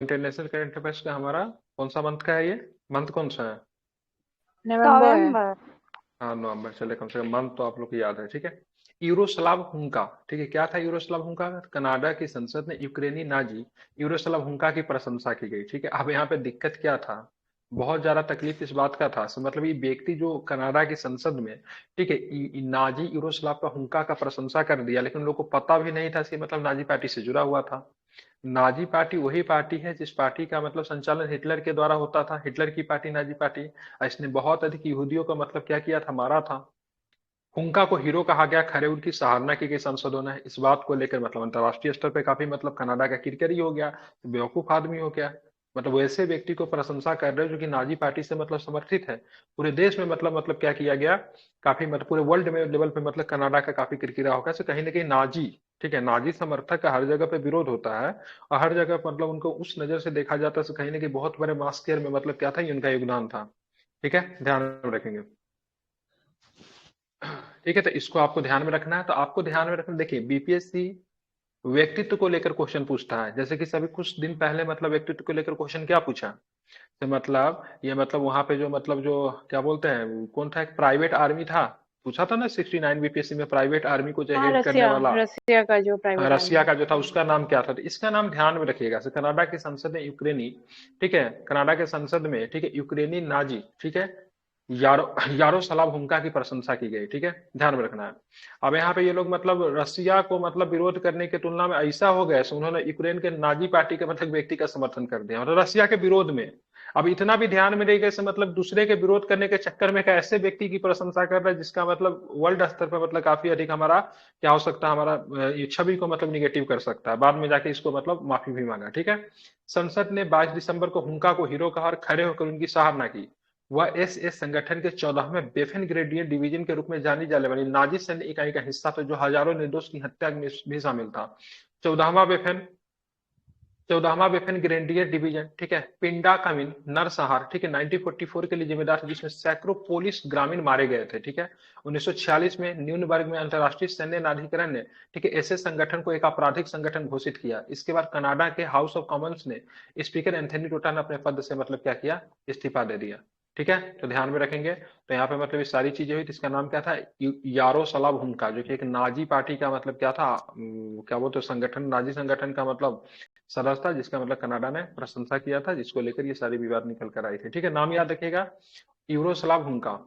International current affairs का हमारा कौन सा मंथ का है ये? मंथ कौन सा है? नवंबर है। नवंबर। हाँ, नवंबर। चले, कम से कम मंथ तो आप लोग को याद है, ठीक है। यूरोस्लाव हुंका, ठीक है, क्या था यूरोस्लाव हुंका? कनाडा की संसद ने यूक्रेनी नाजी यूरोस्लाव हुंका की प्रशंसा की गई, ठीक है। अब यहाँ पे दिक्कत क्या था? बहुत ज्यादा तकलीफ इस बात का था, मतलब ये व्यक्ति जो कनाडा की संसद में, ठीक है, नाजी यूरोस्लाव का हुंका का प्रशंसा कर दिया, लेकिन लोगों को पता भी नहीं था कि मतलब नाजी पार्टी से जुड़ा हुआ था। नाजी पार्टी वही पार्टी है जिस पार्टी का मतलब संचालन हिटलर के द्वारा होता था, हिटलर की पार्टी नाजी पार्टी। इसने बहुत अधिक यहूदियों का मतलब क्या किया था, मारा था। हुंका को हीरो कहा गया, खरे उनकी सराहना की गई संसदों ने। इस बात को लेकर मतलब अंतर्राष्ट्रीय स्तर पे काफी मतलब कनाडा का किरकिरी हो गया, बेवकूफ आदमी हो गया। मतलब वैसे व्यक्ति को प्रशंसा कर रहे हो जो कि नाजी पार्टी से मतलब समर्थित है। पूरे देश में मतलब क्या किया गया, काफी मतलब पूरे वर्ल्ड में लेवल पे मतलब कनाडा का काफी किरकिरा होगा। तो कहीं ना कहीं नाजी, ठीक है, नाजी समर्थक का हर जगह पे विरोध होता है, और हर जगह मतलब उनको उस नजर से देखा जाता है। तो कहीं ना कहीं बहुत बड़े मास स्केल में मतलब क्या था, ये उनका योगदान था, ठीक है, ध्यान में रखेंगे। ठीक है, तो इसको आपको ध्यान में रखना है। तो आपको ध्यान में रखना, देखिए बीपीएससी व्यक्तित्व को लेकर क्वेश्चन पूछता है। जैसे कि सभी कुछ दिन पहले मतलब व्यक्तित्व को लेकर क्वेश्चन क्या पूछा, तो मतलब ये मतलब वहां पे जो मतलब जो क्या बोलते हैं, कौन था, एक प्राइवेट आर्मी था, पूछा था ना 69 बीपीएससी में, प्राइवेट आर्मी को जो हाँ, हेड करने रसिया वाला। रसिया का जो हाँ, प्राइवेट आर्मी रसिया है। का जो था उसका नाम क्या था? तो इसका नाम ध्यान में रखिएगा। तो कनाडा की संसद ने यूक्रेनी, ठीक है, कनाडा के संसद में, ठीक है, यूक्रेनी नाजी, ठीक है, यारो यारोस्लाव हुंका की प्रशंसा की गई, ठीक है, ध्यान में रखना है। अब यहाँ पे ये लोग मतलब रसिया को मतलब विरोध करने की तुलना में ऐसा हो गया, सो उन्होंने यूक्रेन के नाजी पार्टी के मतलब व्यक्ति का समर्थन कर दिया, मतलब रसिया के विरोध में। अब इतना भी ध्यान में रहेगा, से मतलब दूसरे के विरोध करने के चक्कर में एक ऐसे व्यक्ति की प्रशंसा कर रहा है जिसका मतलब वर्ल्ड स्तर पर मतलब काफी अधिक हमारा क्या हो सकता है, हमारा ये छवि को मतलब निगेटिव कर सकता है। बाद में जाके इसको मतलब माफी भी मांगा, ठीक है। संसद ने 22 दिसंबर को हुंका को हीरो कहा और खड़े होकर उनकी सराहना की। वह एसएस संगठन के 14वें बेफन ग्रेडियन डिवीजन के रूप में जानी जाने वाली नाजी सैन्य इकाई का हिस्सा था, जो हजारों निर्दोष की हत्या में भी शामिल था। 14वां बेफन 14वां वेफन ग्रेनेडियर डिवीजन, ठीक है, पिंडा कमिन नरसंहार, ठीक है, 1944 के लिए जिम्मेदार था, जिसमें सैकड़ों पुलिस ग्रामीण मारे गए थे, ठीक है। 1946 में न्यूनबर्ग में अंतर्राष्ट्रीय सैन्य न्यायाधिकरण ने, ठीक है, ऐसे संगठन को एक आपराधिक संगठन घोषित किया। इसके बाद कनाडा के हाउस ऑफ कॉमन्स ने स्पीकर एंथनी टोटा ने अपने पद से मतलब क्या किया, इस्तीफा दे दिया, ठीक है। तो ध्यान में रखेंगे। तो यहाँ पे मतलब ये सारी चीजें हुई। तो इसका नाम क्या था, यारोस्लाव हुंका, जो कि एक नाजी पार्टी का मतलब क्या था, क्या बोलते हैं, संगठन, नाजी संगठन का मतलब सदस्य था, जिसका मतलब कनाडा ने प्रशंसा किया था, जिसको लेकर ये सारी विवाद निकल कर आई थी, ठीक है। नाम याद रखिएगा, यूरोस्लाव हुंका।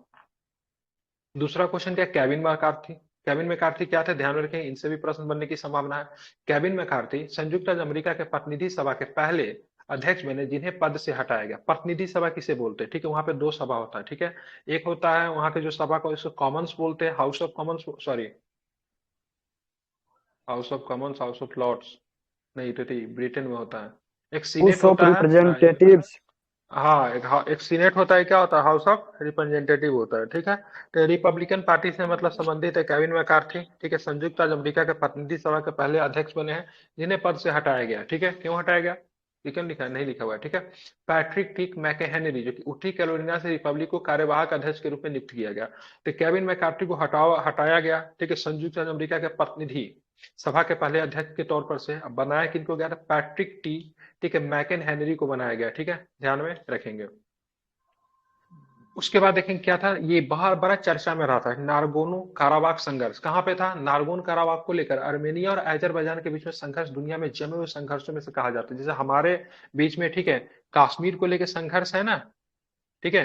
दूसरा क्वेश्चन क्या, केविन मैकार्थी। केविन मैकार्थी क्या थे, ध्यान में रखें, इनसे भी प्रश्न बनने की संभावना है। केविन मैकार्थी संयुक्त राज्य अमेरिका के प्रतिनिधि सभा के पहले अध्यक्ष बने जिन्हें पद से हटाया गया। प्रतिनिधि सभा किसे बोलते हैं, ठीक है, वहां पे दो सभा होता है, ठीक है। एक होता है वहां के जो सभा को, इसको कॉमन्स बोलते हैं, House of Commons, sorry, House of Commons, House of Lords नहीं, तो ब्रिटेन में होता है। एक सीनेट हाउस ऑफ होता है, रिप्रेजेंटेटिव्स। हाँ, एक सीनेट होता है, क्या होता है, हाउस ऑफ रिप्रेजेंटेटिव होता है, ठीक है। तो रिपब्लिकन पार्टी से मतलब संबंधित है केविन मैकार्थी, ठीक है, संयुक्त राज्य अमेरिका के प्रतिनिधि सभा के पहले अध्यक्ष बने हैं, जिन्हें पद से हटाया गया, ठीक है। क्यों हटाया गया, क्यों लिखा है, नहीं लिखा हुआ है, ठीक है। पैट्रिक टी मैकेहेनरी, जो कि उठी कैरोलिना से रिपब्लिक को कार्यवाहक अध्यक्ष के रूप में नियुक्त किया गया। तो केविन मैकार्थी को हटाया गया, ठीक है, संयुक्त राज्य अमेरिका के प्रतिनिधि सभा के पहले अध्यक्ष के तौर पर से। अब बनाया किनको गया था, पैट्रिक टी, ठीक है, मैकन हेनरी को बनाया गया, ठीक है, ध्यान में रखेंगे। उसके बाद देखेंगे क्या था, ये बाहर बड़ा चर्चा में रहा था, नारगोनो काराबाख संघर्ष। कहाँ पे था, नारगोन काराबाख को लेकर अर्मेनिया और अजरबैजान के बीच में संघर्ष दुनिया में जमे हुए संघर्षों में से कहा जाता है। जैसे हमारे बीच में, ठीक है, कश्मीर को लेकर संघर्ष है ना, ठीक है,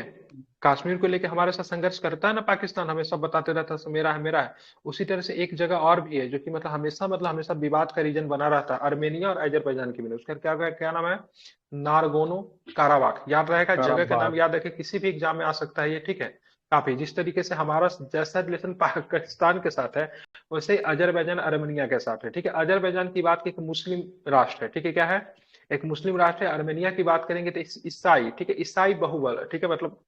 कश्मीर को लेकर हमारे साथ संघर्ष करता है ना पाकिस्तान, हमेशा बताते रहता है मेरा है मेरा है। उसी तरह से एक जगह और भी है जो कि मतलब हमेशा विवाद का रीजन बना रहता है, अर्मेनिया और अजरबैजान के बीच। उसका क्या क्या नाम है, नारगोनो काराबाख। याद रहेगा, जगह का नाम काराबाग। याद रखे, किसी भी एग्जाम में आ सकता है ये, ठीक है। काफी जिस तरीके से हमारा जैसा रिलेशन पाकिस्तान के साथ है, वैसे ही अजरबैजान अर्मेनिया के साथ है, ठीक है। अजरबैजान की बात की, एक मुस्लिम राष्ट्र है, ठीक है, क्या है, एक मुस्लिम राष्ट्र है। अर्मेनिया की बात करेंगे तो ईसाई, ठीक है, ईसाई बहुबल, ठीक है, मतलब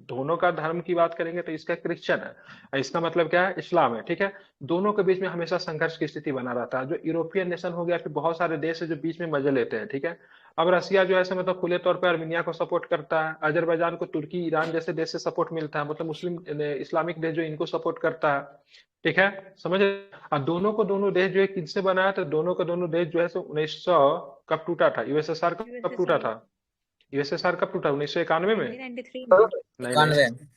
दोनों का धर्म की बात करेंगे तो इसका क्रिश्चियन है, इसका मतलब क्या है, इस्लाम है, ठीक है। दोनों के बीच में हमेशा संघर्ष की स्थिति बना रहता है। जो यूरोपियन नेशन हो गया, फिर बहुत सारे देश है जो बीच में मजे लेते हैं, ठीक है। अब रसिया जो ऐसे मतलब खुले तौर पर अर्मेनिया को सपोर्ट करता है, अजरबैजान को तुर्की ईरान जैसे देश से सपोर्ट मिलता है, मतलब मुस्लिम इस्लामिक देश जो इनको सपोर्ट करता है। ठीक है, समझ रहे? और दोनों को दोनों देश जो है किससे बनाया था, दोनों को दोनों देश जो है सो 1900 कब टूटा था, यूएसएसआर कब टूटा यूएसएसआर था, यूएसएसआर कब टूटा, 1991 में? 1993 में, नहीं नहीं, 91।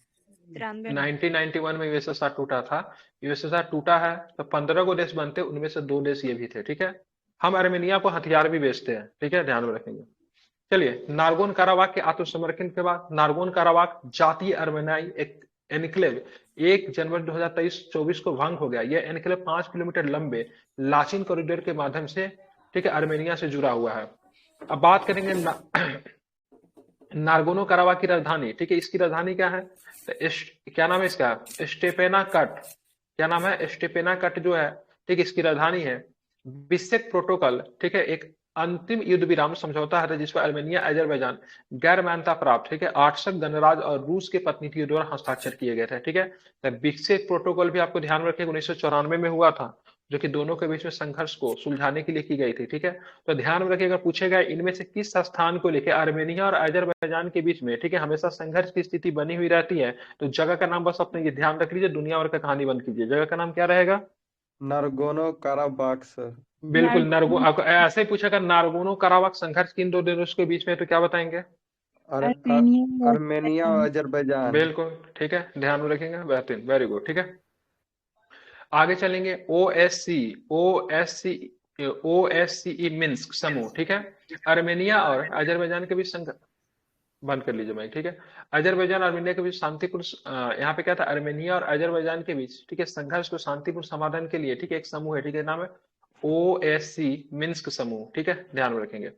93 में। 1991 में यूएसएसआर टूटा था। यूएसएसआर टूटा है तो 15 को देश बनते, उनमें से 2 देश ये भी थे, ठीक है। हम अर्मेनिया को हथियार भी बेचते हैं, ठीक है, ध्यान में रखेंगे। चलिए, नारगोन काराबाख के आत्मसमर्पण के बाद नारगोन काराबाख जातीय अर्मेनाई एक एनक्लेव 1 जनवरी 2023-24 को भंग हो गया। यह एनक्लेव 5 किलोमीटर लंबे लाचिन कॉरिडोर के माध्यम से, ठीक है, अर्मेनिया से जुड़ा हुआ है। अब बात करेंगे नारगोनो काराबाख की राजधानी, ठीक है, इसकी राजधानी क्या है, तो क्या नाम है इसका, स्टेपेना कट, क्या नाम है, स्टेपेना कट जो है, ठीक, इसकी राजधानी है। बिश्केक प्रोटोकॉल, ठीक है, एक अंतिम युद्ध विराम समझौता है जिस पर अर्मेनिया अजरबैजान गैर मान्यता प्राप्त, ठीक है, आर्टसक गणराज्य और रूस के प्रतिनिधियों द्वारा हस्ताक्षर किए गए थे, ठीक है। तो बिश्केक प्रोटोकॉल भी आपको ध्यान रखें 1994 में हुआ था, जो कि दोनों के बीच में संघर्ष को सुलझाने के लिए की गई थी, ठीक है। तो ध्यान में रखिएगा, पूछेगा इनमें से किस स्थान को लेकर आर्मेनिया और अजरबैजान के बीच में, ठीक है, हमेशा संघर्ष की स्थिति बनी हुई रहती है। तो जगह का नाम बस अपने ये ध्यान रख लीजिए, दुनिया भर का कहानी बंद कीजिए, जगह का नाम क्या रहेगा, नारगोनो काराबाख सर। बिल्कुल नरगो, आपको ऐसे ही पूछेगा नारगोनो काराबाख संघर्ष किन 2 देशों के बीच में, तो क्या बताएंगे, अर्मेनिया और अजरबैजान। बिल्कुल, ठीक है, ध्यान में रखेंगे, बेहतरीन, वेरी गुड, ठीक है। आगे चलेंगे, ओएससीई मिन्स्क समूह, ठीक है, अर्मेनिया और अजरबैजान के बीच बंद कर लीजिए भाई, ठीक है। अजरबैजान आर्मेनिया के बीच शांतिपूर्ण, यहाँ पे क्या था, अर्मेनिया और अजरबैजान के बीच, ठीक है, संघर्ष को शांतिपूर्ण समाधान के लिए, ठीक है, एक समूह है, ठीक है, नाम है ओएससी मिन्स्क समूह, ठीक है, ध्यान में रखेंगे।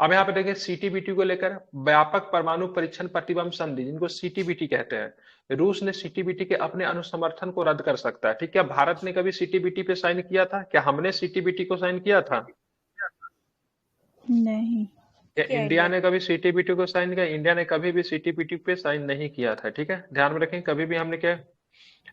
अब यहाँ पे देखिए सीटीबीटी को लेकर व्यापक परमाणु परीक्षण प्रतिबंध संधि, जिनको सीटीबीटी कहते हैं, रूस ने सीटीबीटी के अपने अनुसमर्थन को रद्द कर सकता है, ठीक है। क्या भारत ने कभी सीटीबीटी पे साइन किया था, क्या हमने सीटीबीटी को साइन किया था, नहीं। क्या क्या इंडिया ने कभी सीटीबीटी को साइन किया, इंडिया ने कभी भी सीटीबीटी पे साइन नहीं किया था, ठीक है, ध्यान में रखें, कभी भी हमने क्या,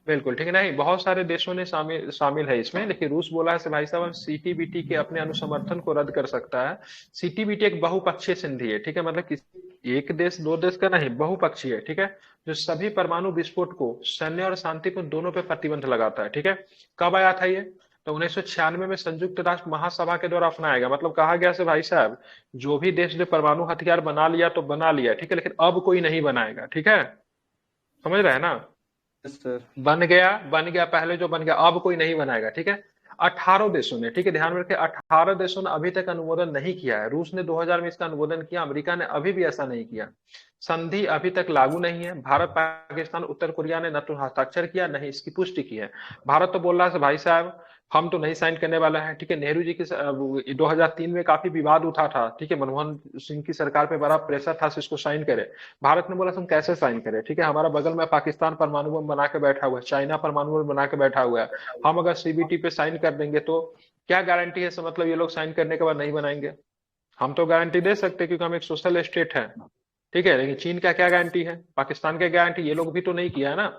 बिल्कुल ठीक है, नहीं बहुत सारे देशों ने शामिल शामिल है इसमें, लेकिन रूस बोला है कि भाई साहब हम सीटीबीटी के अपने अनुसमर्थन को रद्द कर सकता है। सीटीबीटी एक बहुपक्षीय संधि है, ठीक है, मतलब किसी एक देश 2 देश का नहीं, बहुपक्षीय है, ठीक है, जो सभी परमाणु विस्फोट को सैन्य और शांतिपूर्ण दोनों पे प्रतिबंध लगाता है, ठीक है। कब आया था ये, तो 1996 में संयुक्त राष्ट्र महासभा के द्वारा अपनाया गया। मतलब कहा गया से भाई साहब जो भी देश ने परमाणु हथियार बना लिया तो बना लिया, ठीक है, लेकिन अब कोई नहीं बनाएगा, ठीक है, समझ रहे हैं ना, सर बन गया पहले जो बन गया, अब कोई नहीं बनाएगा, ठीक है। 18 देशों ने, ठीक है, ध्यान में रखें, 18 देशों ने अभी तक अनुमोदन नहीं किया है। रूस ने 2000 में इसका अनुमोदन किया, अमेरिका ने अभी भी ऐसा नहीं किया। संधि अभी तक लागू नहीं है। भारत, पाकिस्तान, उत्तर कोरिया ने न तो हस्ताक्षर किया नहीं इसकी पुष्टि की है। भारत तो बोल रहा है भाई साहब हम तो नहीं साइन करने वाला है, ठीक है। नेहरू जी की 2003 में काफी विवाद उठा था, ठीक है, मनमोहन सिंह की सरकार पे बड़ा प्रेशर था इसको साइन करे। भारत ने बोला तुम कैसे साइन करे, ठीक है, हमारा बगल में पाकिस्तान परमाणु बम बना के बैठा हुआ है, चाइना परमाणु बम बना के बैठा हुआ है, हम अगर सीबीटी पे साइन कर देंगे तो क्या गारंटी है, इसका मतलब ये लोग साइन करने के बाद नहीं बनाएंगे। हम तो गारंटी दे सकते हैं क्योंकि हम एक सोशल स्टेट है, ठीक है, लेकिन चीन का क्या गारंटी है, पाकिस्तान का गारंटी, ये लोग भी तो नहीं किया है ना,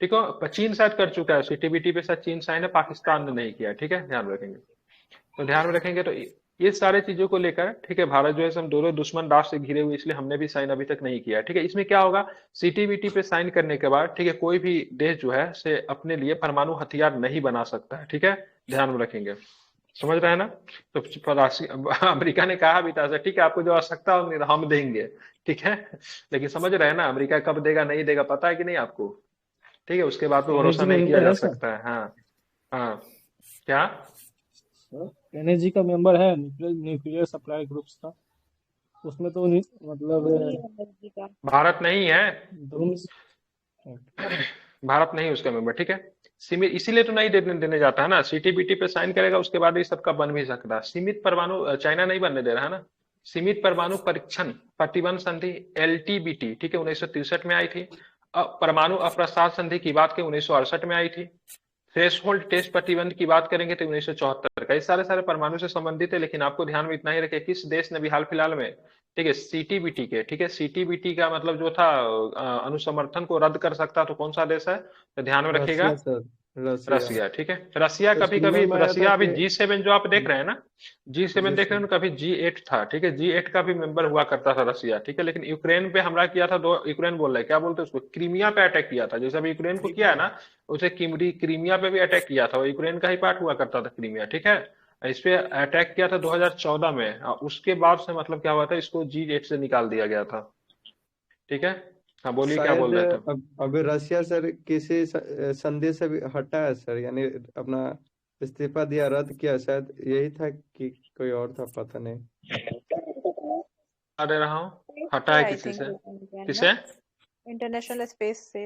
ठीक है। चीन शायद कर चुका है सीटीबीटी पे, शायद चीन साइन है, पाकिस्तान ने नहीं किया, ठीक है, ध्यान में रखेंगे। तो ध्यान में रखेंगे तो ये सारे चीजों को लेकर, ठीक है, भारत जो है हम दोनों दुश्मन राष्ट्र से घिरे हुए, इसलिए हमने भी साइन अभी तक नहीं किया, ठीक है। इसमें क्या होगा, सीटीबीटी पे साइन करने के बाद, ठीक है, कोई भी देश जो है से अपने लिए परमाणु हथियार नहीं बना सकता है, ठीक है, ध्यान में रखेंगे, समझ रहे हैं ना। तो अमेरिका ने कहा भी था ठीक है आपको जो आवश्यकता होगी हम देंगे, ठीक है, लेकिन समझ रहे हैं ना अमेरिका कब देगा नहीं देगा पता है कि नहीं आपको, ठीक है, उसके बाद तो भरोसा नहीं किया जा सकता है। हाँ हाँ, क्या एनएसजी का मेंबर है, न्यूक्लियर सप्लाई ग्रुप्स का, उसमें तो मतलब भारत नहीं है, दोनों भारत नहीं उसका मेंबर, ठीक है। सीमित इसीलिए तो नहीं देने जाता है ना, सीटीबीटी पे साइन करेगा उसके बाद ही सबका बन भी सकता है। सीमित परमाणु चाइना नहीं बनने दे रहा है ना। सीमित परमाणु परीक्षण प्रतिबंध संधि एलटीबीटी, ठीक है, 1963 में आई थी। परमाणु अप्रसार संधि की बात की 1968 में आई थी। थ्रेशोल्ड टेस्ट प्रतिबंध की बात करेंगे तो 1974 का। ये सारे परमाणु से संबंधित है, लेकिन आपको ध्यान में इतना ही रखे किस देश ने भी हाल फिलहाल में, ठीक है, सीटीबीटी के, ठीक है, सीटीबीटी का मतलब जो था अनुसमर्थन को रद्द कर सकता तो कौन सा देश है, तो ध्यान में रखिएगा, रसिया। रसिया, ठीक है। रसिया तो कभी सुनने कभी, में आया था रसिया अभी कि G7 जो आप देख रहे हैं ना, G7 जी देख रहे सर। हैं ना, कभी G8 था, ठीक है। G8 का भी मेंबर हुआ करता था रसिया, ठीक है। लेकिन यूक्रेन पे हमला किया था, दो यूक्रेन बोल रहे हैं, क्या बोलते हैं उसको, क्रीमिया पे अटैक किया था। जैसे अभी यूक्रेन को किया है ना, उसे क्रीमिया पे भी अटैक किया था, वो यूक्रेन का ही पार्ट हुआ करता था क्रीमिया, ठीक है। इस पे अटैक किया था 2014 में, उसके बाद से मतलब क्या हुआ था, इसको G8 से निकाल दिया गया था, ठीक है। हाँ बोलिए, क्या शायद बोल रहे थे। अभी रसिया सर किसी संधि से भी हटा है सर, यानी अपना इस्तीफा दिया, रद्द किया, शायद यही था कि कोई और था, पता नहीं। बता दे रहा हूँ, हटा से है आई किसी थिंक से, ना, किसे। इंटरनेशनल स्पेस से।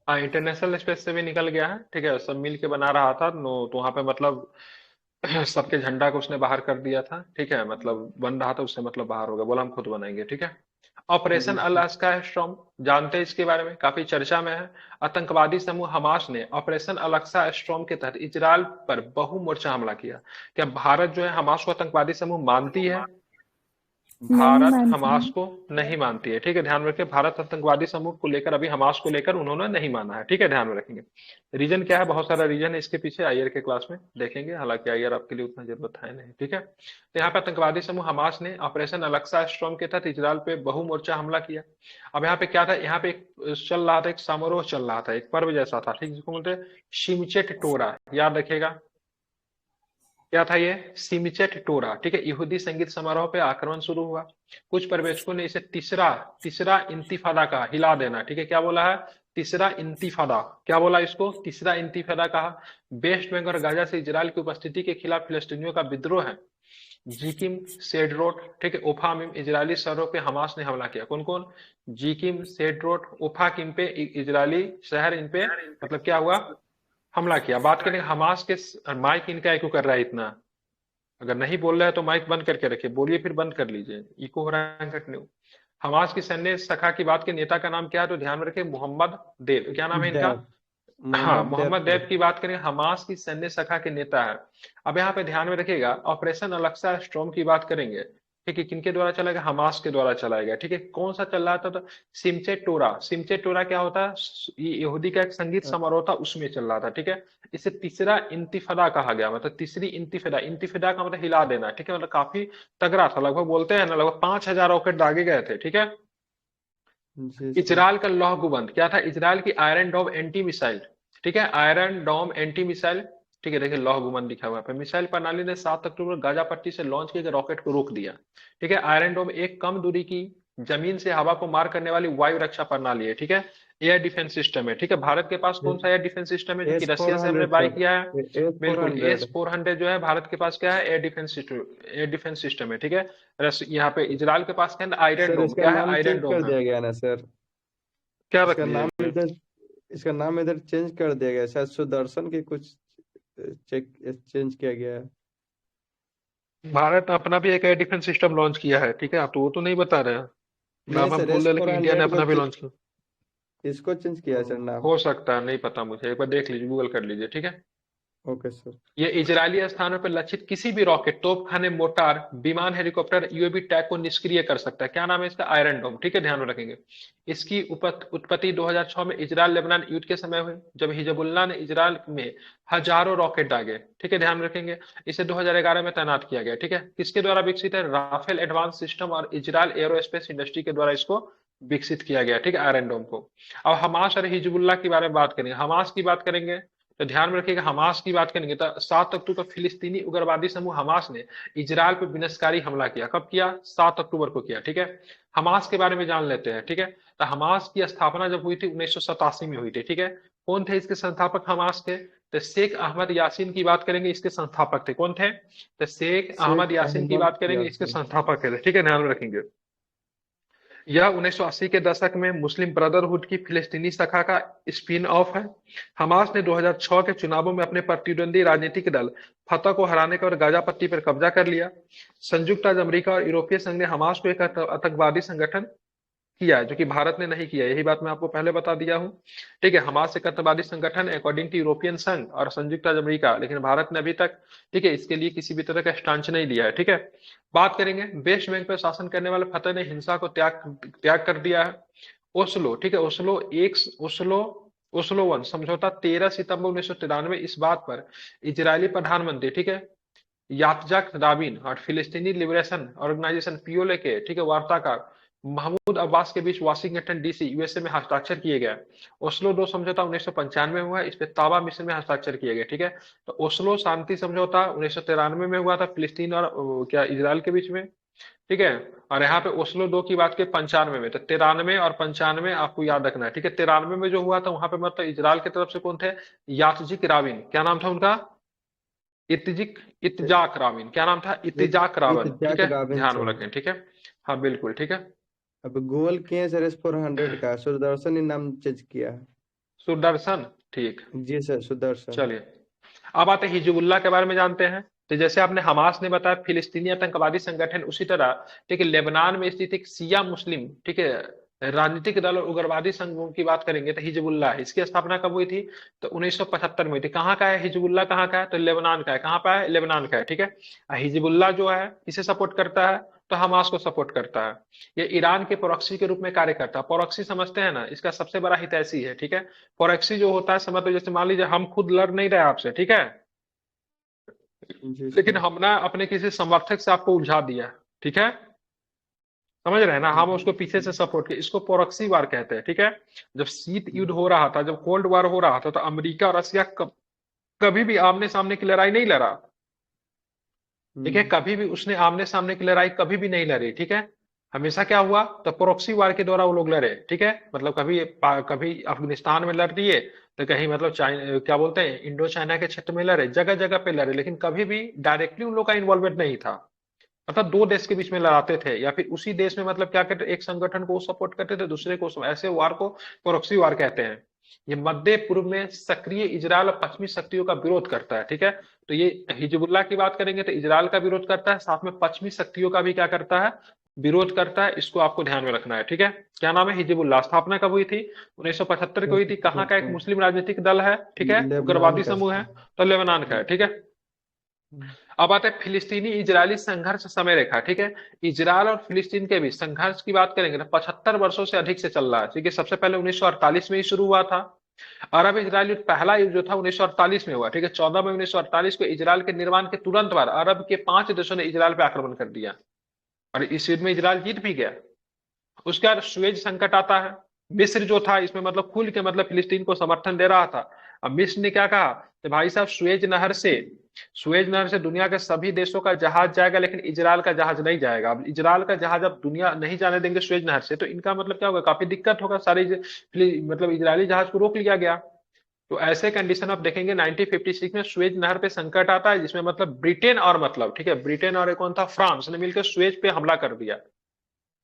हाँ, इंटरनेशनल स्पेस से भी निकल गया है, ठीक है। सब मिल के बना रहा था नो, तो वहां पे मतलब सबके झंडा को उसने बाहर कर दिया था, ठीक है। मतलब बन रहा था उससे, मतलब बाहर हो गया, बोला हम खुद बनाएंगे, ठीक है। ऑपरेशन जी अल सर। अस्का स्ट्रॉम, जानते हैं इसके बारे में, काफी चर्चा में है। आतंकवादी समूह हमास ने ऑपरेशन अल अक्सा स्ट्रॉम के तहत इजरायल पर बहुमोर्चा हमला किया। क्या भारत जो है हमास को आतंकवादी समूह मानती है? नहीं भारत मानती हमास हूँ। को नहीं मानती है, ठीक है। ध्यान में रखिए, भारत आतंकवादी समूह को लेकर, अभी हमास को लेकर उन्होंने नहीं माना है, ठीक है। ध्यान में रखेंगे। रीजन क्या है, बहुत सारा रीजन है इसके पीछे, आईआर के क्लास में देखेंगे, हालांकि आईआर आपके लिए उतना जरूरत है नहीं, ठीक है। तो यहाँ पे आतंकवादी समूह हमास ने ऑपरेशन अलक्सा स्ट्रॉम के तहत इजरायल पे बहुमोर्चा हमला किया। अब यहाँ पे क्या था, यहाँ पे एक चल रहा था, एक समारोह चल रहा था, एक पर्व जैसा था, ठीक, जिसको बोलते हैं शिमचेट टोरा, याद रखिएगा। क्या था ये, सिमचेट टोरा, ठीक है। यहूदी संगीत समारोह पे आक्रमण शुरू हुआ। कुछ पर्यवेक्षकों ने इसे तीसरा तीसरा इंतिफादा कहा, हिला देना, ठीक है। क्या बोला है, तीसरा इंतिफादा, क्या बोला इसको, तीसरा इंतिफादा कहा। वेस्ट बैंक और गाजा से इजरायल की उपस्थिति के खिलाफ फिलिस्तीनियों का विद्रोह है। जिकिम, सेडरोट, ठीक है, ओफामिम, इजरायली शहरों पे हमास ने हमला किया। कौन कौन, जिकिम, सेडरोट, ओफाकिम पे इजरायली शहर, इन पे मतलब क्या हुआ, हमला किया। बात करें हमास के, माइक इनका क्यों कर रहा है इतना, अगर नहीं बोल रहा है तो माइक बंद करके रखिए, बोलिए फिर बंद कर लीजिए, इको हो रहा है कंटिन्यू। हमास की सैन्य शाखा की बात के नेता का नाम क्या है, तो ध्यान में रखिए, मोहम्मद देव, क्या नाम है इनका। डैब, हाँ, मोहम्मद डैब मोहम्मद सर। देव की बात करें, हमास की सैन्य शाखा के नेता है। अब यहाँ पे ध्यान में रखिएगा, ऑपरेशन अलक्सा स्ट्रॉम की बात करेंगे, ठीक है, किनके द्वारा चलाया गया, हमास के द्वारा चलाया गया, ठीक है। कौन सा चल रहा था, तो सिमचे टोरा, सिमचे टोरा क्या होता है, ये यहूदी का एक संगीत समारोह था, उसमें चल रहा था, ठीक है। इसे तीसरा इंतिफादा कहा गया, मतलब तीसरी इंतिफादा, इंतिफादा का मतलब हिला देना, ठीक है। मतलब काफी तगड़ा था, लगभग बोलते हैं ना, लगभग 5,000 रॉकेट दागे गए थे, ठीक है। जी सर। इजराइल का लौह गुबंद क्या था, इजराइल की आयरन डोम एंटी मिसाइल, ठीक है, आयरन डोम एंटी मिसाइल, ठीक है। देखिए लौह गुबंद लिखा हुआ है, मिसाइल प्रणाली ने 7 अक्टूबर गाजा पट्टी से लॉन्च किए गए रॉकेट को रोक दिया, ठीक है। आयरन डोम एक कम दूरी की, जमीन से हवा को मार करने वाली वायु रक्षा प्रणाली है, ठीक है। एयर डिफेंस सिस्टम है, ठीक है। भारत के पास कौन सा एयर डिफेंस सिस्टम है, जो कि एस फोर रशिया से हमने हंड्रेड बाय सर। किया है। एस फोर बिल्कुल, हंड्रेड S-400 जो है भारत के पास, क्या है, एयर डिफेंस सिस्टम है, ठीक है। यहाँ पे इजराइल के पास क्या है, आयरन सर, डोम, इसका क्या है, नाम आयरन चेंज कर डोम है। दिया गया ना सर। क्या रख इसका दिया नाम गया? इधर इसका नाम इधर चेंज कर दिया गया, शायद सुदर्शन के कुछ चेक चेंज किया गया है। भारत ने अपना भी एक एयर डिफेंस सिस्टम लॉन्च किया है, ठीक है। आप तो वो तो नहीं बता रहे हैं, नहीं नाम हम सर, भूल एस रहे हैं, फोर लेकिन इंडिया ने हंड्रेड को अपना भी लॉन्च किया। इसको चेंज किया है सर नाम। हो सकता है, नहीं पता मुझे, एक बार देख लीजिए, गूगल कर लीजिए, ठीक है। Okay sir. ये इजरायली स्थानों पर लक्षित किसी भी रॉकेट, तोपखाने, मोटार, विमान, हेलीकॉप्टर, यूएवी टैग को निष्क्रिय कर सकता है। क्या नाम है इसका, आयरन डोम, ठीक है। ध्यान में रखेंगे। इसकी उत्पत्ति 2006 में इजरायल लेबनान युद्ध के समय हुई, जब हिजबुल्लाह ने इजरायल में हजारों रॉकेट दागे, ठीक है। ध्यान में रखेंगे। इसे 2011 में तैनात किया गया, ठीक है। किसके द्वारा विकसित है, राफेल एडवांस सिस्टम और इजरायल एरोस्पेस इंडस्ट्री के द्वारा इसको विकसित किया गया, ठीक है, आयरन डोम को। अब हमास और हिजबुल्लाह के बारे में बात करेंगे, हमास की बात करेंगे, तो ध्यान में रखिएगा, हमास की बात करेंगे तो 7 अक्टूबर को फिलिस्तीनी उग्रवादी समूह हमास ने इजरायल पर विनाशकारी हमला किया। कब किया, 7 अक्टूबर को किया, ठीक है। हमास के बारे में जान लेते हैं, ठीक है। तो हमास की स्थापना जब हुई थी 1987 में हुई थी, ठीक है। कौन थे इसके संस्थापक हमास के, तो शेख अहमद यासीन की बात करेंगे, इसके संस्थापक थे, कौन थे, तो शेख शेख अहमद यासीन की अहमद बात करेंगे, इसके यासीन। संस्थापक थे, ठीक है। ध्यान में रखेंगे। यह 1980 के दशक में मुस्लिम ब्रदरहुड की फिलिस्तीनी शाखा का स्पिन ऑफ है। हमास ने 2006 के चुनावों में अपने प्रतिद्वंदी राजनीतिक दल फतह को हराने के और गाजा पट्टी पर कब्जा कर लिया। संयुक्त राज्य अमेरिका और यूरोपीय संघ ने हमास को एक आतंकवादी संगठन किया है, जो कि भारत ने नहीं किया, यही बात मैं आपको पहले बता दिया हूं, ठीक है। हमास एक आतंकवादी संगठन अकॉर्डिंग टू यूरोपियन संघ और संयुक्त राज्य अमेरिका, लेकिन भारत ने अभी तक, ठीक है, इसके लिए किसी भी तरह का स्टांच नहीं लिया है, ठीक है। बात करेंगे, वेस्ट बैंक पर शासन करने वाले फतह ने हिंसा को त्याग त्याग कर दिया है। ओस्लो, ठीक है, ओस्लो ओस्लो वन समझौता 13 सितंबर 1993 इस बात पर इजरायली प्रधानमंत्री, ठीक है, यात्जाक राबिन और फिलिस्तीनी लिबरेशन ऑर्गेनाइजेशन पीओले के, ठीक है, वार्ताकार महमूद अब्बास के बीच वाशिंगटन डीसी यूएसए में हस्ताक्षर किए गए। ओस्लो दो समझौता 1995 में हुआ, इस पे ताबा मिशन में हस्ताक्षर किए गए, ठीक है। तो ओस्लो शांति समझौता 1993 में हुआ था फिलिस्तीन और क्या इजराइल के बीच में, ठीक है। और यहाँ पे ओस्लो दो की बात की 95 में, तो 93 और 95 आपको याद रखना है, ठीक है। 93 में जो हुआ था वहां पे मतलब इजराइल की तरफ से कौन थे, यात्जिक राबिन, क्या नाम था उनका, इत्जिक इत्जाक राबिन, क्या नाम था, इत्जाक राबिन, ठीक इत्जाक है, राबिन ध्यान में सर। रखें, ठीक है। हाँ बिल्कुल, ठीक है। अब गूगल किए सर S400 का सुदर्शन ही नाम चेंज किया है। सुदर्शन, ठीक। जी सर, सुदर्शन। चलिए अब आते हैं हिजबुल्लाह के बारे में जानते हैं। तो जैसे आपने हमास ने बताया फिलिस्तीनी आतंकवादी संगठन, उसी तरह ठीक है लेबनान में स्थित एक शिया मुस्लिम, ठीक है, राजनीतिक दल और उग्रवादी संघों की बात करेंगे तो हिजबुल्लाह, इसकी स्थापना कब हुई थी, तो 1975 में हुई थी। कहाँ का है हिजबुल्लाह, कहाँ का है, तो लेबनान का है। कहाँ का है, लेबनान का है, ठीक है। हिजबुल्लाह जो है इसे सपोर्ट करता है, तो हमास को सपोर्ट करता है। ये ईरान के प्रोक्सी के रूप में कार्य करता है। प्रोक्सी समझते हैं ना, इसका सबसे बड़ा हितैषी है, ठीक है। प्रोक्सी जो होता है समझ लो, जैसे मान लीजिए हम खुद लड़ नहीं रहे आपसे, ठीक है, जी लेकिन सर। हमने अपने किसी समर्थक से आपको उलझा दिया, ठीक है, समझ रहे हैं ना, हम उसको पीछे से सपोर्ट किया, इसको प्रोक्सी वार कहते हैं, ठीक है। जब शीत युद्ध हो रहा था, जब कोल्ड वार हो रहा था, तो अमेरिका और रशिया कभी भी आमने सामने की लड़ाई नहीं लड़ा, ठीक है, कभी भी उसने आमने सामने की लड़ाई कभी भी नहीं लड़ी, ठीक है। हमेशा क्या हुआ, तो प्रोक्सी वार के द्वारा वो लोग लड़े, ठीक है। मतलब कभी कभी अफगानिस्तान में लड़ दिए, तो कहीं मतलब चाइना, क्या बोलते हैं, इंडो चाइना के क्षेत्र में लड़े, जगह जगह पे लड़े, लेकिन कभी भी डायरेक्टली उन लोग का इन्वॉल्वमेंट नहीं था। मतलब दो देश के बीच में लड़ाते थे, या फिर उसी देश में मतलब क्या करते, एक संगठन को सपोर्ट करते थे, दूसरे को, ऐसे वार को प्रोक्सी वार कहते हैं। ये मध्य पूर्व में सक्रिय इजरायल और पश्चिमी शक्तियों का विरोध करता है, ठीक है। तो ये हिजबुल्लाह की बात करेंगे तो इजरायल का विरोध करता है, साथ में पश्चिमी शक्तियों का भी क्या करता है, विरोध करता है। इसको आपको ध्यान में रखना है, ठीक है। क्या नाम है, हिजबुल्लाह। स्थापना कब हुई थी, 1975 को हुई थी। कहाँ का एक मुस्लिम राजनीतिक दल है, ठीक है, लेबनान उग्रवादी का समूह है, सर। तो लेबनान का है, ठीक है। अब आते हैं फिलिस्तीनी इजरायली संघर्ष समय रेखा, ठीक है। इजरायल और फिलिस्तीन के बीच संघर्ष की बात करेंगे ना, 75 वर्षों से अधिक से चल रहा है, ठीक है। सबसे पहले 1948 में ही शुरू हुआ था। अरब इजरायल युद्ध, पहला युद्ध जो था 1948 में हुआ, ठीक है। 14 मई 1948 को इजरायल के निर्माण के तुरंत बाद अरब के 5 देशों ने इजरायल पे आक्रमण कर दिया, और इस युद्ध में इजरायल जीत भी गया। उसके बाद सुएज संकट आता है। मिस्र जो था इसमें मतलब खुल के मतलब फिलिस्तीन को समर्थन दे रहा था। अब मिस्र ने क्या कहा कि भाई साहब सुएज नहर से दुनिया के सभी देशों का जहाज जाएगा, लेकिन इजरायल का जहाज नहीं जाएगा। अब इजरायल का जहाज अब दुनिया नहीं जाने देंगे सुएज नहर से, तो इनका मतलब क्या होगा, काफी दिक्कत होगा, सारे मतलब इजरायली जहाज को रोक लिया गया। तो ऐसे कंडीशन आप देखेंगे 1956 में सुएज नहर पे संकट आता है, जिसमें मतलब ब्रिटेन और मतलब, ठीक है, ब्रिटेन और एक कौन था, फ्रांस ने मिलकर सुएज पे हमला कर दिया।